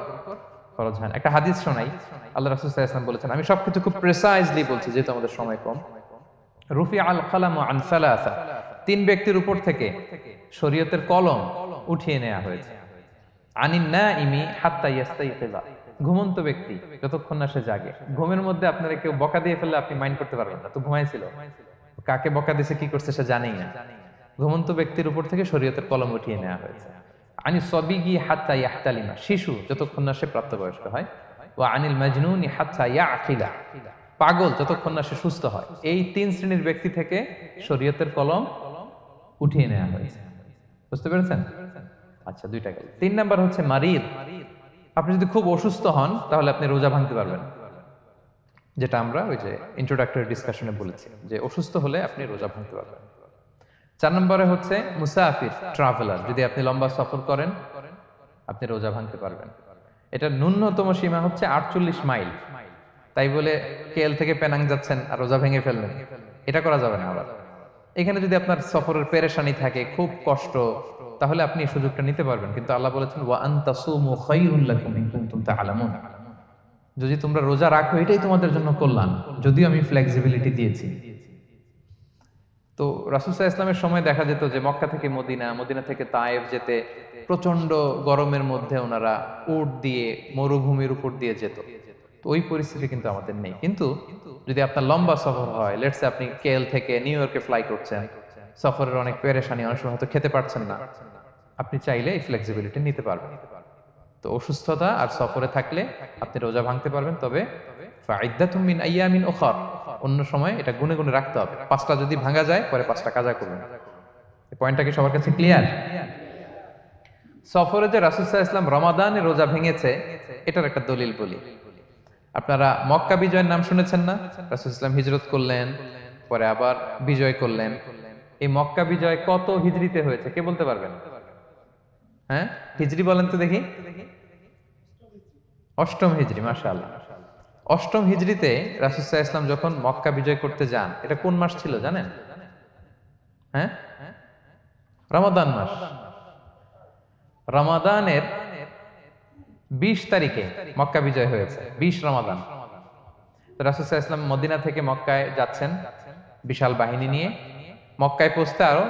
ফরজ হয় না। একটা হাদিস শোনাই, আল্লাহ রাসূল সাল্লাল্লাহু আলাইহি ওয়াসাল্লাম বলেছেন, আমি সবকিছু খুব প্রিসাইজলি বলছি যেহেতু আমাদের সময় কম। রুফি আল কালামু আন সালাসা, 3 ব্যক্তির উপর থেকে শরীয়তের কলম উঠিয়ে নেওয়া হয়েছে। আনিন নাইমি হাত্তা ইয়াস্তাইকিযা, ঘুমন্ত ব্যক্তি যতক্ষণ না সে জাগে। ঘুমের মধ্যে আপনারা কেউ বকা দিয়ে ফেললে আপনি মাইন্ড করতে পারবেন না, তো ঘুমাইছিল, কাকে বকা দিয়েছে কি করছে সে জানেই না। ঘুমন্ত ব্যক্তির উপর থেকে শরীয়তের কলম উঠিয়ে নেওয়া হয়েছে। আনি সবিগি হাত্তা ইয়াহতালিমা, শিশু যতক্ষণ না সে প্রাপ্তবয়স্ক হয়। ওয়া আনিল মাজনুনি হাত্তা ইয়াকিলা, পাগল যতক্ষণ না সে সুস্থ হয়। এই 3 শ্রেণীর ব্যক্তি থেকে শরীয়তের কলম উঠিয়ে নেওয়া হয়েছে। বুঝতে পেরেছেন? আচ্ছা, 2টা গেল। 3 নাম্বার হচ্ছে মারিদ, আপনি যদি খুব অসুস্থ হন তাহলে আপনি রোজা ভাঙতে পারবেন, যেটা আমরা ওই যে ইন্ট্রোডাক্টরি ডিসকাশনে বলেছি যে অসুস্থ হলে আপনি রোজা ভাঙতে পারবেন। 4 নম্বরে হচ্ছে মুসাফির, ট্রাভেলার, যদি আপনি লম্বা সফর করেন আপনি রোজা ভাঙতে পারবেন। এটা ন্যূনতম সীমা হচ্ছে 48 মাইল। তাই বলে কেএল থেকে পেনাং যাচ্ছেন আর রোজা ভেঙে ফেললেন, এটা করা যাবে না। আবার এখানে যদি আপনার সফরের পেরেশানি থাকে, খুব কষ্ট, তাহলে আপনি এই সুযোগটা নিতে পারবেন। কিন্তু আল্লাহ বলেছেন ওয়া আন তাসুমু খায়রুল লাকুম ইন কুনতুম তা'লামুন, যদি তোমরা রোজা রাখো এটাই তোমাদের জন্য কল্যাণ, যদিও আমি ফ্লেক্সিবিলিটি দিয়েছি। তো রাসূল সাল্লাল্লাহু আলাইহি ওয়াসাল্লামের সময় দেখা যেত যে মক্কা থেকে মদিনা, মদিনা থেকে তায়েফ যেতে প্রচন্ড গরমের মধ্যে ওনারা উট দিয়ে মরুভূমির উপর দিয়ে যেত। তো ওই পরিস্থিতি কিন্তু আমাদের নেই। কিন্তু যদি আপনার লম্বা সফর হয়, লেটস সে আপনি কেএল থেকে নিউ ইয়র্কে ফ্লাই করছেন, সফরের অনেক পেরেশানি, অনেক সময় হয়তো খেতে পারছেন না, আপনি চাইলে এই ফ্লেক্সিবিলিটি নিতে পারবেন। তো অসুস্থতা আর সফরে থাকলে আপনি রোজা ভাঙতে পারবেন, তবে ফাইদ্দাতুম মিন আইয়ামিন উখর, অন্য সময় এটা গুনে গুনে রাখতে হবে। 5টা যদি ভাঙা যায় পরে 5টা কাজা করবেন। এই পয়েন্টটা কি সবার কাছে ক্লিয়ার? সফরে যে রাসূল সাল্লাল্লাহু আলাইহি ওয়াসাল্লাম রমাদানে রোজা ভেঙেছে, এটার একটা দলিল বলি। আপনারা মক্কা বিজয়ের নাম শুনেছেন না? রাসূল সাল্লাল্লাহু আলাইহি ওয়াসাল্লাম হিজরত করলেন, পরে আবার বিজয় করলেন। এই মক্কা বিজয় কত হিজরিতে হয়েছে কে বলতে পারবেন? হ্যাঁ, হিজরি বলেন তো দেখি। 8ম হিজরি, মাশাআল্লাহ। 8ম হিজরিতে রাসূল সাল্লাল্লাহু আলাইহি ওয়াসাল্লাম যখন মক্কা বিজয় করতে যান, এটা কোন মাস ছিল জানেন? হ্যাঁ, রমাদান মাস। রমাদানের 20 তারিখে মক্কা বিজয় হয়েছে, 20 রমাদান। তো রাসূল সাল্লাল্লাহু আলাইহি ওয়াসাল্লাম মদিনা থেকে মক্কায় যাচ্ছেন বিশাল বাহিনী নিয়ে। মক্কায় পৌঁছতে আরো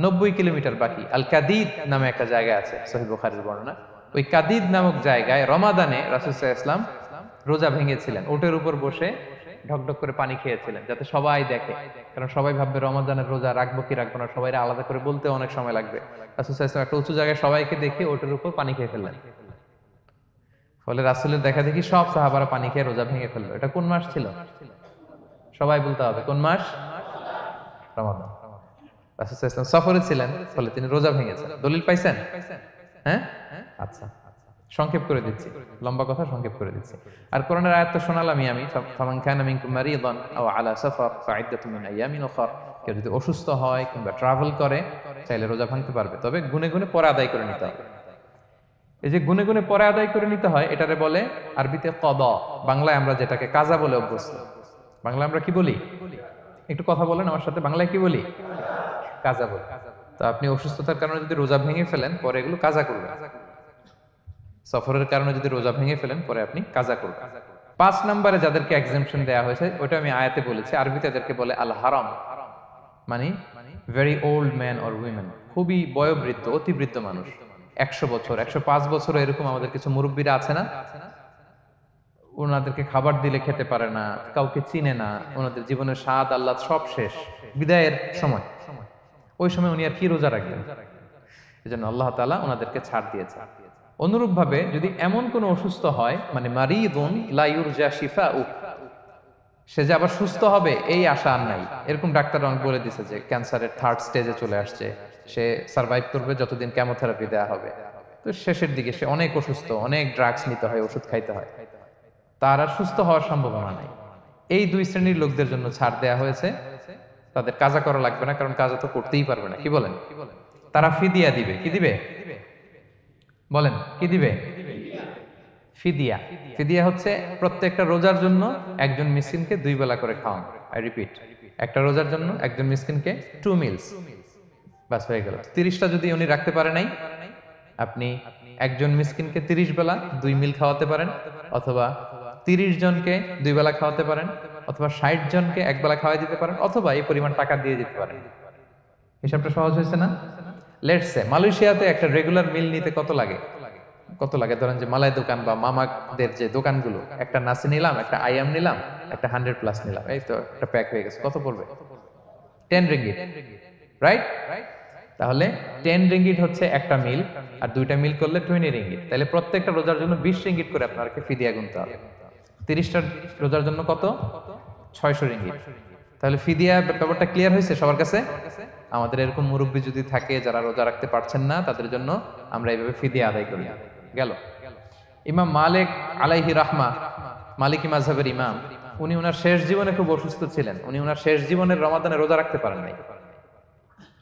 90 কিলোমিটার বাকি। আল কাদিদ নামে একটা জায়গা আছে, সহিহ বুখারীর বর্ণনা। ওই কাদিদ নামক জায়গায় রমাদানে রাসূল সাল্লাল্লাহু আলাইহি ওয়াসাল্লাম রোজা ভেঙেছিলেন, ওটের উপর বসে ঢকঢক করে পানি খেয়েছিলেন, যাতে সবাই দেখে। কারণ সবাই ভাববে রমাদানের রোজা রাখবো কি রাখবো না, সবাই আলাদা করে বলতে অনেক সময় লাগবে। রাসূল সাল্লাল্লাহু আলাইহি ওয়াসাল্লাম একটা উঁচু জায়গায় সবাইকে দেখে ওটের উপর পানি খেয়ে ফেললেন। ফলে রাসূলের দেখা দেখি সব সাহাবারা পানি খেয়ে রোজা ভেঙে ফেললো। এটা কোন মাস ছিল? সবাই বলতে হবে কোন মাস? রমাদান। রাসূল সাল্লাল্লাহু আলাইহি ওয়াসাল্লাম সফরে ছিলেন, ফলে তিনি রোজা ভেঙেছেন। দলিল পাইছেন? হ্যাঁ, আচ্ছা। সংক্ষেপ করে দিচ্ছি, লম্বা কথা সংক্ষেপ করে দিচ্ছি। আর কোরআনের আয়াত তো শোনালামই আমি, ফামান কানা মিনকুম মারিদান আও আলা সাফার ফাইদ্দাতুম মিন আইয়ামিন উখর। কেউ যদি অসুস্থ হয় কিংবা ট্রাভেল করে চাইলে রোজা ভাঙতে পারবে, তবে গুনে গুনে পরে আদায় করে নিতে হবে। এই যে গুনে গুনে পরে আদায় করে নিতে হয়, এটারে বলে আরবিতে কদা, বাংলায় আমরা যেটাকে কাজা বলে অভ্যস্ত। বাংলা আমরা কি বলি? একটু কথা বলেন আমার সাথে, বাংলায় কি বলি? কাজা বলি। তো আপনি অসুস্থতার কারণে যদি রোজা ভেঙে ফেলেন, পরে এগুলো কাজা করবেন। সফরের কারণে যদি রোজা ভেঙে ফেলেন, পরে আপনি কাজা করবেন। 5 নম্বরে যাদেরকে এক্সাম্পশন দেওয়া হয়েছে, ওটা আমি আয়াতে বলেছি, আরবিতে এদেরকে বলে আল হারাম, মানে very old man or women, খুবই বয়োবৃদ্ধ, অতিবৃদ্ধ মানুষ, 100 বছর 105 বছর এরকম আমাদের কিছু মুরব্বীরা আছে না, ওনাদেরকে খাবার দিলে খেতে পারে না, কাউকে চিনে না, ওনাদের জীবনের স্বাদ আল্লাহ সব শেষ, বিদায়ের সময়, ওই সময় উনি আর কি রোজা রাখবেন? এজন্য আল্লাহ তাআলা ওনাদেরকে ছাড় দিয়েছে। অনুরূপ ভাবে যদি এমন কোন অসুস্থ হয়, মানে মারিদুন লা ইউরজা শিফাউ, সে যে আবার সুস্থ হবে এই আশা আর নাই, এরকম ডাক্তার অনেক বলে দিছে যে ক্যান্সারের 3rd স্টেজে চলে আসছে, সে সার্ভাইভ করবে যতদিন কেমোথেরাপি দেওয়া হবে, তো শেষের দিকে সে অনেক অসুস্থ, অনেক ড্রাগস নিতে হয়, ওষুধ খাইতে হয়, তার আর সুস্থ হওয়ার সম্ভাবনা নাই। এই 2 শ্রেণীর লোকদের জন্য ছাড় দেয়া হয়েছে, তাদের কাজা করা লাগবে না, কারণ কাজা তো করতেই পারবে না। কি বলেন? তারা ফিদিয়া দিবে। কি দিবে বলেন? কি দিবে? ফিদিয়া। ফিদিয়া হচ্ছে প্রত্যেকটা রোজার জন্য একজন মিসকিনকে 2 বেলা করে খাওয়ানো। আই রিপিট, একটা রোজার জন্য একজন মিসকিনকে 2 মিলস, বাস হয়ে গেল। 30টা যদি উনি রাখতে পারে নাই, আপনি একজন মিসকিনকে 30 বেলা 2 মিল খাওয়াতে পারেন, অথবা 30 জনকে 2 বেলা খাওয়াতে পারেন, অথবা 60 জনকে 1 বেলা খাওয়াই দিতে পারেন, অথবা এই পরিমাণ টাকা দিয়ে দিতে পারেন। হিসাবটা সহজ হয়েছে না? লেটস সে মালয়েশিয়াতে একটা রেগুলার মিল নিতে কত লাগে? ধরেন যে মালাই দোকান বা মামাদের যে দোকানগুলো, একটা নাসি নিলাম, একটা আইয়াম নিলাম, একটা 100+ নিলাম, এই তো একটা প্যাক হয়ে গেছে। কত পড়বে? 10 রিঙ্গিট, রাইট? তাহলে 10 রিঙ্গিট হচ্ছে একটা মিল, আর 2টা মিল করলে 20 রিঙ্গিট। তাহলে প্রত্যেকটা রোজার জন্য 20 রিঙ্গিট করে আপনাকে ফিদিয়া গুনতে হবে। 30টা রোজার জন্য কত? 600 রিঙ্গিট। তাহলে ফিদিয়া ব্যাপারটা ক্লিয়ার হয়েছে সবার কাছে? আমাদের এরকম মুরব্বী যদি থাকে যারা রোজা রাখতে পারছেন না, তাদের জন্য আমরা এইভাবে ফিদিয়া আদায় করি। গেল। ইমাম মালিক আলাইহি রাহমা, মালিকি মাযহাবের ইমাম, উনি ওনার শেষ জীবনে খুব অসুস্থ ছিলেন। উনি ওনার শেষ জীবনের রমাদানে রোজা রাখতে পারেন নাই,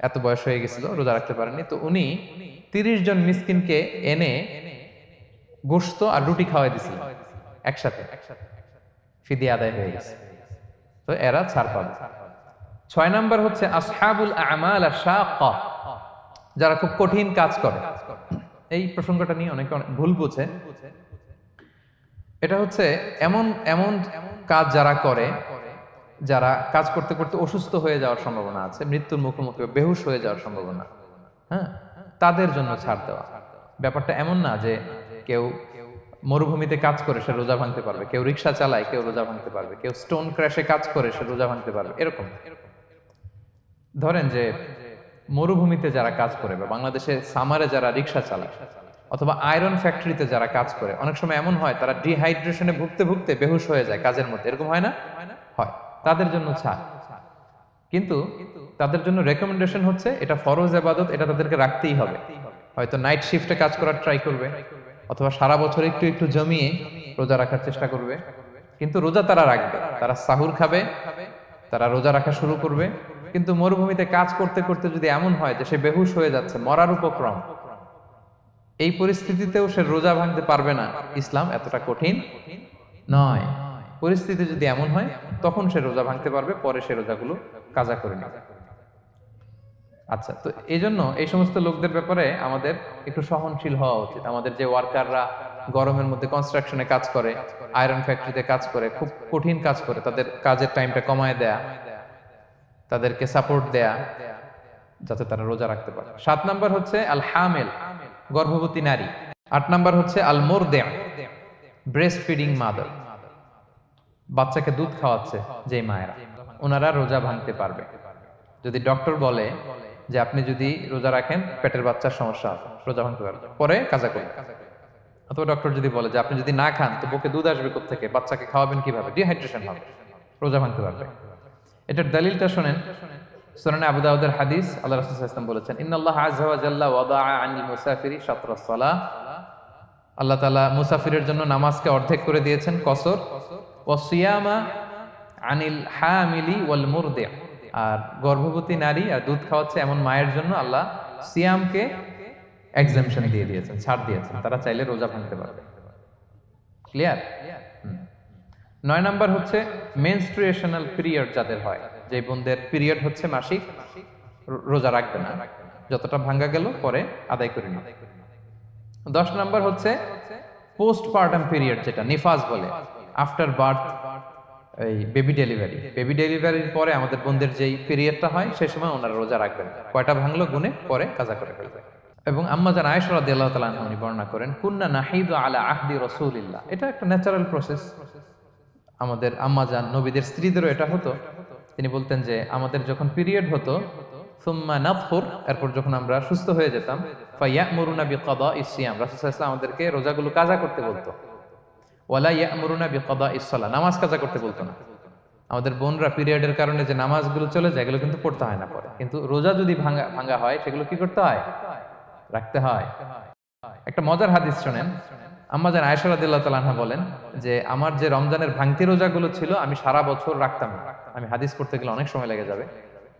এত বয়স হয়ে গেছিল, রোজা রাখতে পারেননি। তো উনি 30 জন মিসকিনকে এনে গোশত আর রুটি খাওয়াই দিয়েছিলেন একসাথে, ফিদিয়া আদায় হয়ে গেছে। তো এরা ছাড় পাবে। 6 নাম্বার হচ্ছে আসহাবুল আমাল আশ-শাক্কা, যারা খুব কঠিন কাজ করে। এই প্রসঙ্গটা নিয়ে অনেকে ভুল বোঝে। এটা হচ্ছে এমন এমন কাজ যারা করে, যারা কাজ করতে করতে অসুস্থ হয়ে যাওয়ার সম্ভাবনা আছে, মৃত্যুর মুখোমুখি, বেহুশ হয়ে যাওয়ার সম্ভাবনা, হ্যাঁ, তাদের জন্য ছাড় দেওয়া। ব্যাপারটা এমন না যে কেউ মরুভূমিতে কাজ করে সে রোজা ভাঙতে পারবে, কেউ রিক্সা চালায় কেউ রোজা ভাঙতে পারবে, কেউ স্টোন ক্র্যাশে কাজ করে সে রোজা ভাঙতে পারবে, এরকম। ধরেন যে মরুভূমিতে যারা কাজ করে, বা বাংলাদেশে সামারে যারা রিক্সা চালায়, অথবা আয়রন ফ্যাক্টরিতে যারা কাজ করে, অনেক সময় এমন হয় তারা ডিহাইড্রেশনে ভুগতে ভুগতে বেহুশ হয়ে যায় কাজের মধ্যে, এরকম হয় না? হয়। তাদের জন্য ছাড়, কিন্তু তাদের জন্য রেকমেন্ডেশন হচ্ছে এটা ফরজ ইবাদত, এটা তাদেরকে রাখতেই হবে। হয়তো নাইট শিফটে কাজ করার ট্রাই করবে, অথবা সারা বছর একটু একটু জমিয়ে রোজা রাখার চেষ্টা করবে, কিন্তু রোজা তারা রাখবে, তারা সাহুর খাবে, তারা রোজা রাখা শুরু করবে। কিন্তু মরুভূমিতে কাজ করতে করতে যদি এমন হয় যে সে বেহুশ হয়ে যাচ্ছে, মরার উপক্রম, এই পরিস্থিতিতেও সে রোজা ভাঙতে পারবে না, ইসলাম এতটা কঠিন নয়। পরিস্থিতি যদি এমন হয় তখন সে রোজা ভাঙতে পারবে, পরে সে রোজাগুলো কাজা করে নেবে। আচ্ছা, তো এই জন্য এই সমস্ত লোকদের ব্যাপারে আমাদের একটু সহনশীল হওয়া উচিত। আমাদের যে ওয়ার্কাররা গরমের মধ্যে কনস্ট্রাকশনে কাজ করে, আয়রন ফ্যাক্টরিতে কাজ করে, খুব কঠিন কাজ করে, তাদের কাজের টাইমটা কমায় দেয়া, তাদেরকে সাপোর্ট দেয়া, যাতে তারা রোজা রাখতে পারে। 7 নাম্বার হচ্ছে আল হামিল, গর্ভবতী নারী। 8 নাম্বার হচ্ছে আল মুরদি', ব্রেস্ট ফিডিং মাদার, বাচ্চাকে দুধ খাওয়াচ্ছে যে মায়েরা, ওনারা রোজা ভাঙতে পারবে। যদি ডক্টর বলে যে আপনি যদি রোজা রাখেন পেটের বাচ্চার সমস্যা হবে, রোজা ভাঙতে পারবে, পরে কাজা করবে। অথবা ডক্টর যদি বলে যে আপনি যদি না খান তো বুকে দুধ আসবে কোত্থেকে, বাচ্চাকে খাওয়াবেন কিভাবে, ডিহাইড্রেশন হবে, রোজা ভাঙতে পারবে। এটার দলিলটা শুনেন, সুনানে আবু দাউদের হাদিস, আল্লাহ রাসূল সাল্লাল্লাহু আলাইহি ওয়াসাল্লাম বলেছেন, ইন্নাল্লাহ আযজা ওয়া জাল্লা ওয়াদাআ আনিল মুসাফিরি শাতরাস সালাহ আল্লাহ তাআলা মুসাফিরের জন্য নামাজকে অর্ধেক করে দিয়েছেন কসর, ওয়াসিয়ামা আনিল হামিলি ওয়াল মুরদি, আর গর্ভবতী নারী আর দুধ খাওয়াচ্ছে এমন মায়ের জন্য আল্লাহ সিয়ামকে এক্সামশন দিয়ে দিয়েছেন, ছাড় দিয়েছেন, তারা চাইলে রোজা ভাঙতে পারবে। ক্লিয়ার? 9 নাম্বার হচ্ছে মেনস্ট্রুয়েশনাল পিরিয়ড যাদের হয়, যে বোনদের পিরিয়ড হচ্ছে মাসিক, রোজা রাখবে না, যতটা ভাঙ্গা গেল পরে আদায় করে নিবে। 10 নাম্বার হচ্ছে পোস্টপার্টাম পিরিয়ড, যেটা নিফাস বলে, আফটার বার্থ, এই বেবি ডেলিভারির পরে আমাদের বোনদের যেই পিরিয়ডটা হয় সেই সময় ওনারা রোজা রাখবেন। কয়টা ভাঙলো গুনে পরে কাজা করে ফেলবে। এবং আম্মা জান আয়েশা রাদিয়াল্লাহু তাআলা আনহা উনি বর্ণনা করেন, কুন্না নাহিদু আলা আহদি রাসূলিল্লাহ, এটা একটা ন্যাচারাল প্রসেস, আমাদের আম্মা জান নবীদের স্ত্রীদেরও এটা হতো। তিনি বলতেন যে আমাদের যখন পিরিয়ড হতো, সুম্মা নাতহুর, এরপর যখন আমরা সুস্থ হয়ে যেতাম, ফায়ামুরুনা বিকাদাইস সিয়াম, রাসূল সাল্লাল্লাহু আলাইহি ওয়াসাল্লাম আমাদেরকে রোজাগুলো কাজা করতে বলতো, ওয়ালা ইয়ামুরুনা বিকাদাইস সালাহ, নামাজ কাজা করতে বলতো না। আমাদের বোনরা পিরিয়ডের কারণে যে নামাজগুলো চলে যায় এগুলো কিন্তু পড়তে হয় না পরে, কিন্তু রোজা যদি ভাঙা হয় সেগুলো কি করতে হয়? রাখতে হয়। একটা মজার হাদিস শোনেন, আম্মা জান আয়েশা রাদিয়াল্লাহু তাআলা আনহা বলেন যে আমার যে রমজানের ভাঙতি রোজাগুলো ছিল আমি সারা বছর রাখতাম না। আমি হাদিস পড়তে গেলে অনেক সময় লেগে যাবে।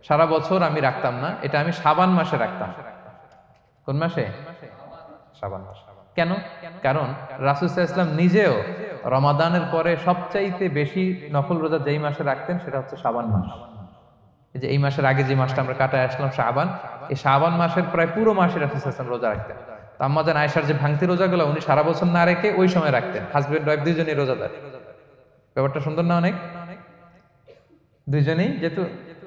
সারা বছর আমি রাখতাম না, এটা আমি শাবান মাসে রাখতাম। কোন মাসে? শাবান মাসে। কেন? কারণ রাসূল সাল্লাল্লাহু আলাইহি ওয়াসাল্লাম নিজেও রমাদানের পরে সবচাইতে বেশি নফল রোজা যেই মাসে রাখতেন সেটা হচ্ছে শাবান মাস। এই যে এই মাসের আগে যে মাসটা আমরা কাটায় আসলাম শাবান, এই শাবান মাসের প্রায় পুরো মাসে রাসূল সাল্লাল্লাহু আলাইহি ওয়াসাল্লাম রোজা রাখতেন। তো আম্মা জান আয়েশার যে ভাঙতি রোজাগুলো উনি সারা বছর না রেখে ওই সময় রাখতেন। হাজবেন্ড ওয়াইফ দুইজনেই রোজাদার। ব্যাপারটা সুন্দর না অনেক? দুইজনেই, যেহেতু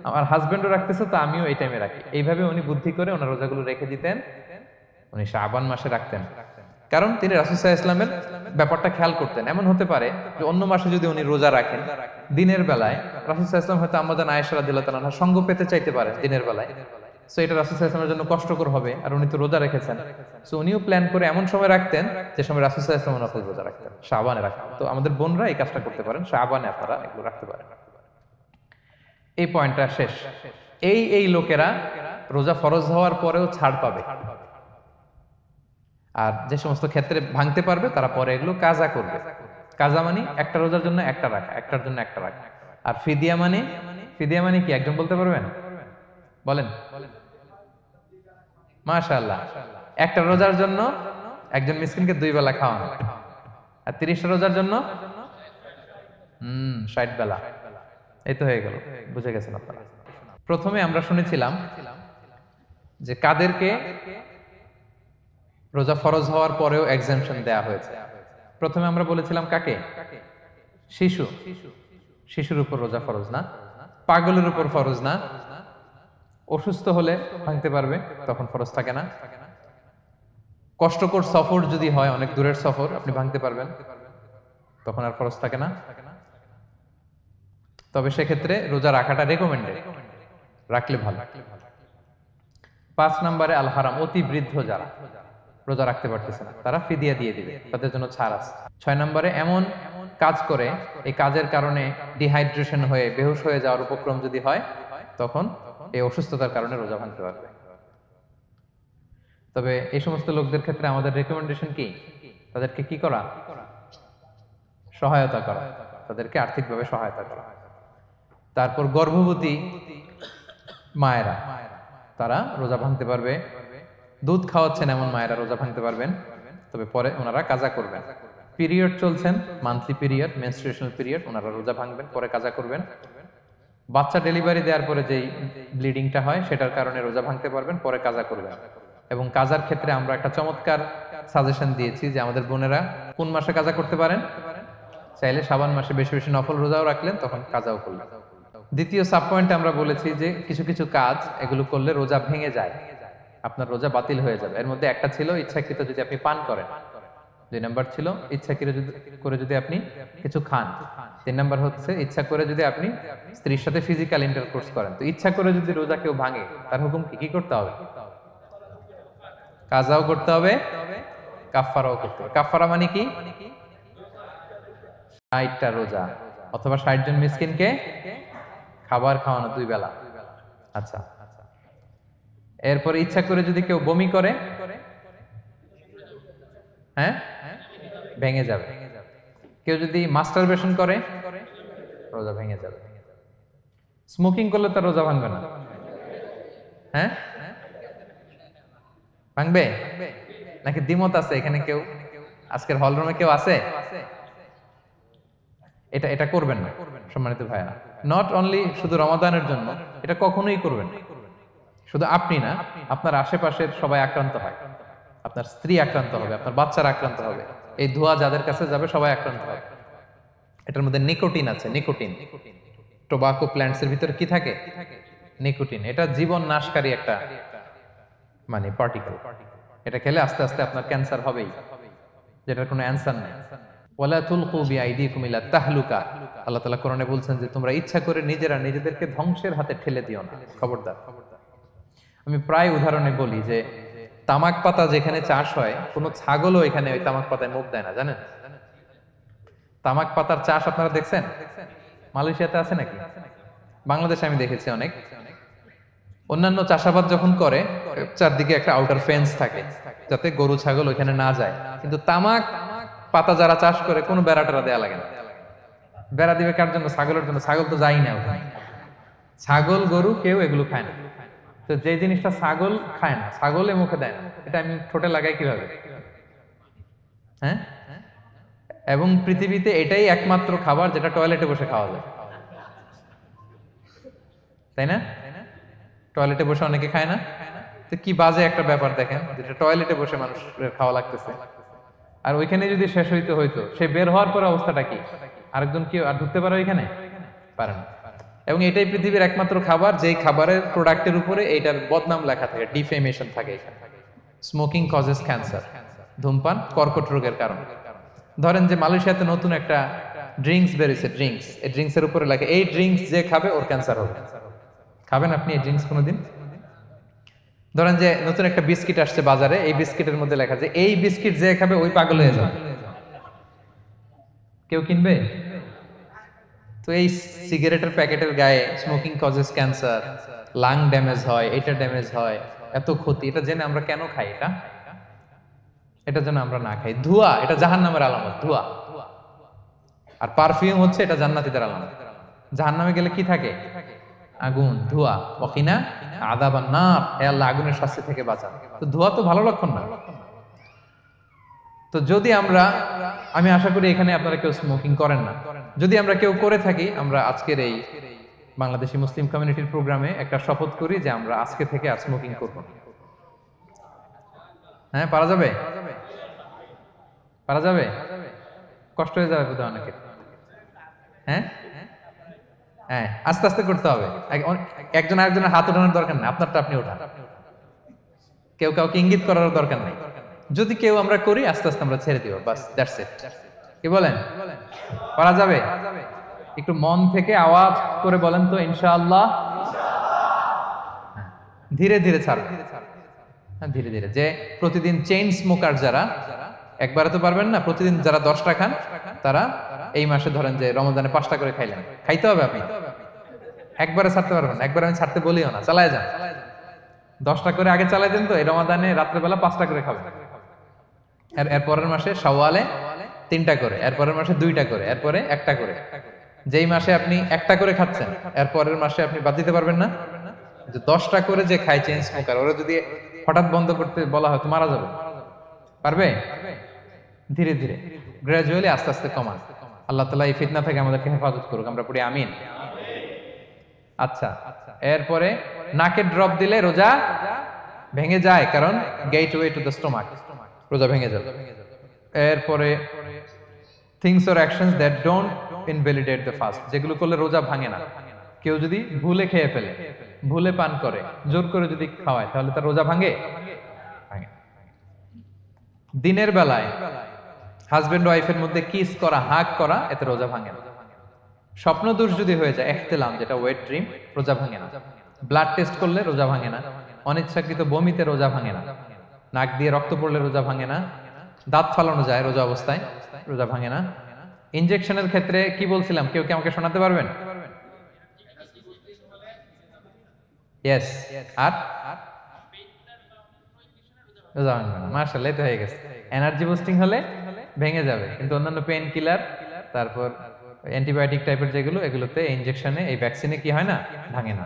আমার হাজবেন্ডও রাখতেছে তো আমিও এই টাইমে রাখি, এইভাবে উনি বুদ্ধি করে ওনার রোজাগুলো রেখে দিতেন, উনি শাবান মাসে রাখতেন। কারণ তিনি রাসূল সাল্লাল্লাহু আলাইহি ওয়াসাল্লামের ব্যাপারটা খেয়াল করতেন। এমন হতে পারে যে অন্য মাসে যদি উনি রোজা রাখেন, দিনের বেলায় রাসূল সাল্লাল্লাহু আলাইহি ওয়াসাল্লাম হয়তো আম্মা জান আয়েশা রাদিয়াল্লাহু তাআলা আনহা সঙ্গ পেতে চাইতে পারেন দিনের বেলায়, সো এটা রাসূল সাল্লাল্লাহু আলাইহি ওয়াসাল্লামের জন্য কষ্টকর হবে, আর উনি তো রোজা রেখেছেন, সো উনিও প্ল্যান করে এমন সময় রাখতেন যে সময় রাসূল সাল্লাল্লাহু আলাইহি ওয়াসাল্লাম নফল রোজা রাখতেন, শাবানে রাখতেন। তো আমাদের বোনরা এই কাজটা করতে পারেন, শাবানে আপনারা এগুলো রাখতে পারেন। এই পয়েন্টটা শেষ। এই লোকেরা রোজা ফরজ হওয়ার পরেও ছাড় পাবে, আর যে সমস্ত ক্ষেত্রে ভাঙতে পারবে তারা পরে এগুলো কাজা করবে। কাজা মানে একটা রোজার জন্য একটা রাখা, একটার জন্য একটা রাখা। আর ফিদিয়া মানে কি একজন বলতে পারবেন? বলেন। মাশাআল্লাহ, একটা রোজার জন্য একজন মিসকিনকে 2 বেলা খাওয়ানো, আর 30টা রোজার জন্য 60 বেলা। এই তো হয়ে গেল, বুঝে গেছেন আপনারা। প্রথমে আমরা শুনেছিলাম যে কাদেরকে রোজা ফরজ হওয়ার পরেও এক্সামশন দেয়া হয়েছে। প্রথমে আমরা বলেছিলাম কাকে? শিশুর উপর রোজা ফরজ না, পাগলের উপর ফরজ না, অসুস্থ হলে ভাঙতে পারবে তখন ফরজ থাকে না, কষ্টকর সফর যদি হয়, অনেক দূরের সফর, আপনি ভাঙতে পারবেন তখন আর ফরজ থাকে না। তবে সেক্ষেত্রে রোজা রাখাটা রেকমেন্ডেড, রাখলে ভালো। 5 নম্বরে আল হারাম, অতি বৃদ্ধ যারা রোজা রাখতে পারতেছে না তারা ফিদিয়া দিয়ে দিবে, তাদের জন্য ছাড় আছে। 6 নম্বরে এমন কাজ করে এই কাজের কারণে ডিহাইড্রেশন হয়ে বেহুশ হয়ে যাওয়ার উপক্রম যদি হয় তখন এই অসুস্থতার কারণে রোজা ভাঙতে পারবে। তবে এই সমস্ত লোকদের ক্ষেত্রে আমাদের রেকমেন্ডেশন কি? তাদেরকে কি করা? সহায়তা করা, তাদেরকে আর্থিকভাবে সহায়তা করা। তারপর গর্ভবতী মায়েরা তারা রোজা ভাঙতে পারবে, দুধ খাওয়াচ্ছেন এমন মায়েরা রোজা ভাঙতে পারবেন, তবে পরে ওনারা কাজা করবেন। পিরিয়ড চলছেন, মান্থলি পিরিয়ড, মেনস্ট্রুয়েশনাল পিরিয়ড, ওনারা রোজা ভাঙবেন, পরে কাজা করবেন। বাচ্চা ডেলিভারি দেওয়ার পরে যেই ব্লিডিংটা হয় সেটার কারণে রোজা ভাঙতে পারবেন, পরে কাজা করবেন। এবং কাজার ক্ষেত্রে আমরা একটা চমৎকার সাজেশন দিয়েছি যে আমাদের বোনেরা কোন মাসে কাজা করতে পারেন? চাইলে শাবান মাসে বেশি বেশি নফল রোজাও রাখলেন, তখন কাজাও করলেন। দ্বিতীয় সাব পয়েন্টে আমরা বলেছি যে কিছু কিছু কাজ এগুলো করলে রোজা ভেঙে যায়, আপনার রোজা বাতিল হয়ে যাবে। এর মধ্যে একটা ছিল ইচ্ছাকৃত যদি আপনি পান করেন, 2 নাম্বার ছিল ইচ্ছাকৃত করে যদি আপনি কিছু খান, 3 নাম্বার হচ্ছে ইচ্ছা করে যদি আপনি স্ত্রীর সাথে ফিজিক্যাল ইন্টারকোর্স করেন। তো ইচ্ছা করে যদি রোজা কেউ ভাঙে তার হুকুম কি করতে হবে? কাজাও করতে হবে, কাফফারাও করতে হবে। কাফফারা মানে কি? 60টা রোজা অথবা 60 জন মিসকিনকে খাবার খাওয়ানো 2 বেলা। আচ্ছা, এরপরে ইচ্ছা করে যদি কেউ বমি করে, হ্যাঁ ভেঙে যাবে। কেউ যদি মাস্টারবেশন করে রোজা ভেঙে যাবে। স্মোকিং করলে তার রোজা ভাঙবে না, হ্যাঁ ভাঙবে নাকি দ্বিমত আছে এখানে? কেউ আজকের হল রুমে কেউ আছে? এটা এটা করবেন না সম্মানিত ভাইয়া। নট অনলি শুধু রমাদানের জন্য, এটা কখনোই করবেন না। শুধু আপনি না, আপনার আশেপাশের সবাই আক্রান্ত হয়। আপনার স্ত্রী আক্রান্ত হবে, আপনার বাচ্চারা আক্রান্ত হবে, এই ধোঁয়া যাদের কাছে যাবে সবাই আক্রান্ত হবে। এটার মধ্যে নিকোটিন আছে, নিকোটিন। টোবাকো প্ল্যান্টস এর ভিতরে কি থাকে? নিকোটিন। এটা জীবন নাশকারী একটা মানে পার্টিকেল। এটা খেলে আস্তে আস্তে আপনার ক্যান্সার হবেই, যেটার কোনো অ্যানসার নেই। ওয়ালা তুলকু বিআইদিকুম ইলা তাহলুকা, আল্লাহ তাআলা কোরআনে বলছেন যে তোমরা ইচ্ছা করে নিজেরা নিজেদেরকে ধ্বংসের হাতে ঠেলে দিও না, খবরদার। আমি প্রায় উদাহরণে বলি যে তামাক পাতা যেখানে চাষ হয়, কোনো ছাগলও এখানে ওই তামাক পাতায় মুখ দেয় না, জানেন? তামাক পাতার চাষ আপনারা দেখছেন? মালয়েশিয়াতে আছে নাকি? বাংলাদেশে আমি দেখেছি অনেক। অন্যান্য চাষাবাদ যখন করে চারদিকে একটা আউটার ফেন্স থাকে যাতে গরু ছাগল ওইখানে না যায়, কিন্তু তামাক পাতা যারা চাষ করে কোনো বেড়া টেরা দেয়া লাগে না। বেড়া দিবে কার জন্য? ছাগলের জন্য। ছাগল তো যাই না ওখানে। ছাগল গরু কেউ এগুলো খায় না। তো যে জিনিসটা ছাগল খায় না, ছাগলে মুখে দেয় না, এটা আমি ঠোঁটে লাগাই কিভাবে? হ্যাঁ, এবং পৃথিবীতে এটাই একমাত্র খাবার যেটা টয়লেটে বসে খাওয়া যায়, তাই না? টয়লেটে বসে অনেকে খায় না। তো কি বাজে একটা ব্যাপার দেখেন, যেটা টয়লেটে বসে মানুষের খাওয়া লাগতেছে, আর ওইখানে যদি শেষ হইতো সে বের হওয়ার পরে অবস্থাটা কি? আরেকজন কি আর ঢুকতে পারে ওইখানে? পারে না। এবং এটাই পৃথিবীর একমাত্র খাবার যেই খাবারের প্রোডাক্টের উপরে এইটার বদনাম লেখা থাকে, ডিফেমেশন থাকে এখানে। স্মোকিং কজেস ক্যান্সার, ধূমপান কর্কট রোগের কারণ। ধরেন যে মালয়েশিয়াতে নতুন একটা ড্রিঙ্কস বেরিয়েছে, ড্রিঙ্কস, এই ড্রিঙ্কস এর উপরে লেখা এই ড্রিঙ্কস যে খাবে ওর ক্যান্সার হবে। খাবেন আপনি এই ড্রিঙ্কস কোনোদিন? ধরেন যে নতুন একটা বিস্কিট আসছে বাজারে, এই বিস্কিটের মধ্যে লেখা যে এই বিস্কিট যে খাবে ওই পাগল হয়ে যাবে। কেউ কিনবে? তো এই সিগারেটের প্যাকেটের গায়ে smoking causes cancer, lung damage হয়, এটা ড্যামেজ হয়, এত ক্ষতি, এটা জেনে আমরা কেন খাই? এটা যেন আমরা না খাই। ধোঁয়া, এটা জাহান্নামের আলামত, ধোঁয়া। আর পারফিউম হচ্ছে এটা জান্নাতীদের আলামত। জাহান্নামে গেলে কি থাকে? আগুন, ধোঁয়া। ওয়াকিনা আযাবান নার, হে আল্লাহ আগুনের শাস্তি থেকে বাঁচান। তো ধোঁয়া তো ভালো লক্ষণ না। তো যদি আমি আশা করি এখানে আপনারা কেউ স্মোকিং করেন না। যদি আমরা কেউ করে থাকি, আমরা আজকের এই বাংলাদেশি মুসলিম কমিউনিটির প্রোগ্রামে একটা শপথ করি যে আমরা আজকে থেকে আর স্মোকিং করব না। হ্যাঁ, পারা যাবে? পারা যাবে? কষ্ট হয়ে যাবে বোধহয় অনেকের। হ্যাঁ হ্যাঁ, আস্তে আস্তে করতে হবে। একজন আরেকজনের হাত ওঠানোর দরকার নেই, আপনারটা আপনি ওঠান। কেউ কাউকে ইঙ্গিত করার দরকার নেই। যদি কেউ আমরা করি, আস্তে আস্তে আমরা ছেড়ে দিব, বাস, দ্যাটস ইট। কি বলেন? পারা যাবে? একটু মন থেকে আওয়াজ করে বলেন তো, ইনশাআল্লাহ। ধীরে ধীরে ছাড়বেন, হ্যাঁ ধীরে ধীরে। যে প্রতিদিন চেইন স্মোকার যারা, একবারে তো পারবেন না, প্রতিদিন যারা 10টা খান তারা এই মাসে ধরেন যে রমজানে 5টা করে খাইলেন, খাইতে হবে আপনি। একবারে ছাড়তে পারবেন? একবার আমি ছাড়তে বলিও না, চালায় যান। 10টা করে আগে চালাই দেন, তো এই রমাদানে রাত্রেবেলা 5টা করে খাবেন। এর পরের মাসে শাওয়ালে 3টা করে, এর পরের মাসে 2টা করে, এরপরে 1টা করে। যেই মাসে আপনি 1টা করে খাচ্ছেন, এর পরের মাসে আপনি বাদ দিতে পারবেন না। যে 10টা করে যে খায় চেইন স্মোকার, ওরা যদি হঠাৎ বন্ধ করতে বলা হয় তো মারা যাবে। পারবে? ধীরে ধীরে, গ্রাজুয়ালি, আস্তে আস্তে কমান। আল্লাহ তাআলা এই ফিতনা থেকে আমাদেরকে হেফাজত করুক, আমরা পড়ি আমিন। আচ্ছা, এরপরে নাকে ড্রপ দিলে রোজা ভেঙে যায়, কারণ গেটওয়ে টু দ্য স্টোমাক, রোজা ভেঙে যাবে। এরপরে things or actions that don't invalidate the fast, যেগুলো করলে রোজা ভাঙে না। কেউ যদি ভুলে খেয়ে ফেলে, ভুলে পান করে, জোর করে যদি খাওয়ায়, তাহলে তার রোজা ভাঙে? ভাঙে। দিনের বেলায় হাজবেন্ড ওয়াইফের মধ্যে কিস করা, হাগ করা, এতে রোজা ভাঙে না। স্বপ্ন দোষ যদি হয়ে যায়, ইহতিলাম, যেটা ওয়েট ড্রিম, রোজা ভাঙে না। ব্লাড টেস্ট করলে রোজা ভাঙে না। অনিচ্ছাকৃত বমিতে রোজা ভাঙে না। নাক দিয়ে রক্ত পড়লে রোজা ভাঙে না। দাঁত ফালানো যায় রোজা অবস্থায়, রোজা ভাঙে না। ইনজেকশনের ক্ষেত্রে কি বলছিলাম, কেউ কি আমাকে শোনাতে পারবেন? ইয়েস। আর রোজা ভাঙবে না। মাশাআল্লাহ, তো হয়ে গেছে। এনার্জি বুস্টিং হলে ভেঙে যাবে, কিন্তু অন্যান্য পেন কিলার, তারপর অ্যান্টিবায়োটিক টাইপের যেগুলো, এগুলোতে ইনজেকশনে, এই ভ্যাকসিনে কি হয় না, ভাঙে না।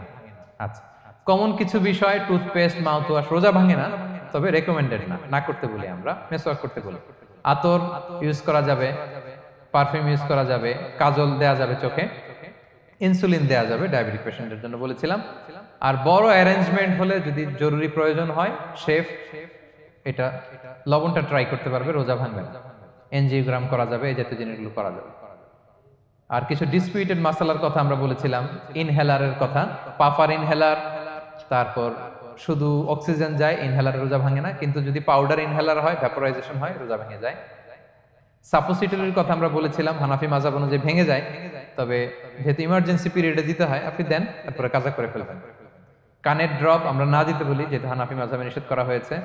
আচ্ছা, কমন কিছু বিষয়, টুথপেস্ট, মাউথ ওয়াশ রোজা ভাঙে না, তবে রেকমেন্ডেড না, না করতে বলি আমরা, মেসওয়াক করতে বলি। আতর ইউজ করা যাবে, পারফিউম ইউজ করা যাবে, কাজল দেয়া যাবে চোখে, ইনসুলিন দেয়া যাবে ডায়াবেটিক পেশেন্টের জন্য বলেছিলাম। আর বড় অ্যারেঞ্জমেন্ট হলে যদি জরুরি প্রয়োজন হয়, শেফ এটা লবণটা ট্রাই করতে পারবে, রোজা ভাঙবে না। এনজিওগ্রাম করা যাবে, এই জাতীয় জিনিসগুলো করা যাবে। আর কিছু ডিসপিউটেড মাসালার কথা আমরা বলেছিলাম, ইনহেলারের কথা, পাফার ইনহেলার, তারপর শুধু অক্সিজেন যায়, ইনহেলারে রোজা ভাঙে না, কিন্তু যদি পাউডার ইনহেলার হয়, ভ্যাপোরাইজেশন হয়, রোজা ভেঙে যায়। সাপোসিটরির কথা আমরা বলেছিলাম, হানাফি মাযহাব অনুযায়ী ভেঙে যায়, তবে যেহেতু ইমার্জেন্সি পিরিয়ডে দিতে হয়, আপনি দেন, তারপরে কাজা করে ফেলবেন। কানের ড্রপ আমরা না দিতে বলি, যেহেতু হানাফি মাযহাবে নিষেধ করা হয়েছে।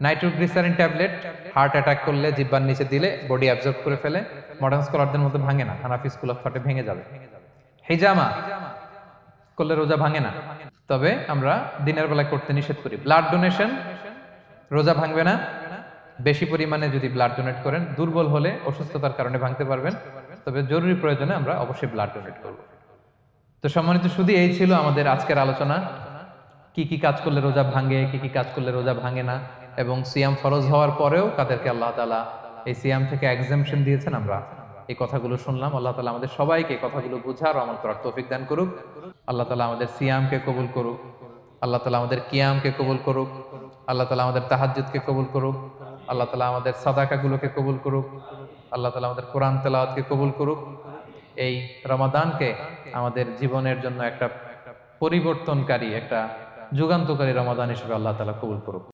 নাইট্রোগ্লিসারিন ট্যাবলেট হার্ট অ্যাটাক করলে জিহ্বার নিচে দিলে বডি অ্যাবজর্ব করে ফেলে, মডার্ন স্কলারদের মতো ভাঙে না, হানাফি স্কুল অফ থটে ভেঙে যাবে। হিজামা করলে রোজা ভাঙে না, তবে আমরা দিনের বেলায় করতে নিষেধ করি। ব্লাড ডোনেশন রোজা ভাঙবে না, বেশি পরিমাণে যদি ব্লাড ডোনেট করেন, দুর্বল হলে অসুস্থতার কারণে ভাঙতে পারবেন, তবে জরুরি প্রয়োজনে আমরা অবশ্যই ব্লাড ডোনেট করব। তো সম্মানিত শুধু এই ছিল আমাদের আজকের আলোচনা, কি কি কাজ করলে রোজা ভাঙে, কি কি কাজ করলে রোজা ভাঙে না, এবং সিয়াম ফরজ হওয়ার পরেও কাদেরকে আল্লাহ তাআলা এই সিয়াম থেকে এক্সাম্পশন দিয়েছেন, আমরা এই কথাগুলো শুনলাম। আল্লাহ তাআলা আমাদের সবাইকে কথাগুলো বোঝার ও আমল করার তৌফিক দান করুক। আল্লাহ তাআলা আমাদের সিয়ামকে কবুল করুক, আল্লাহ তাআলা আমাদের কিয়ামকে কবুল করুক, আল্লাহ তাআলা আমাদের তাহাজ্জুদকে কবুল করুক, আল্লাহ তাআলা আমাদের সাদাকাগুলোকে কবুল করুক, আল্লাহ তাআলা আমাদের কোরআন তেলাওয়াতকে কবুল করুক। এই রমাদানকে আমাদের জীবনের জন্য একটা পরিবর্তনকারী, একটা যুগান্তকারী রমাদান হিসেবে আল্লাহ তাআলা কবুল করুক।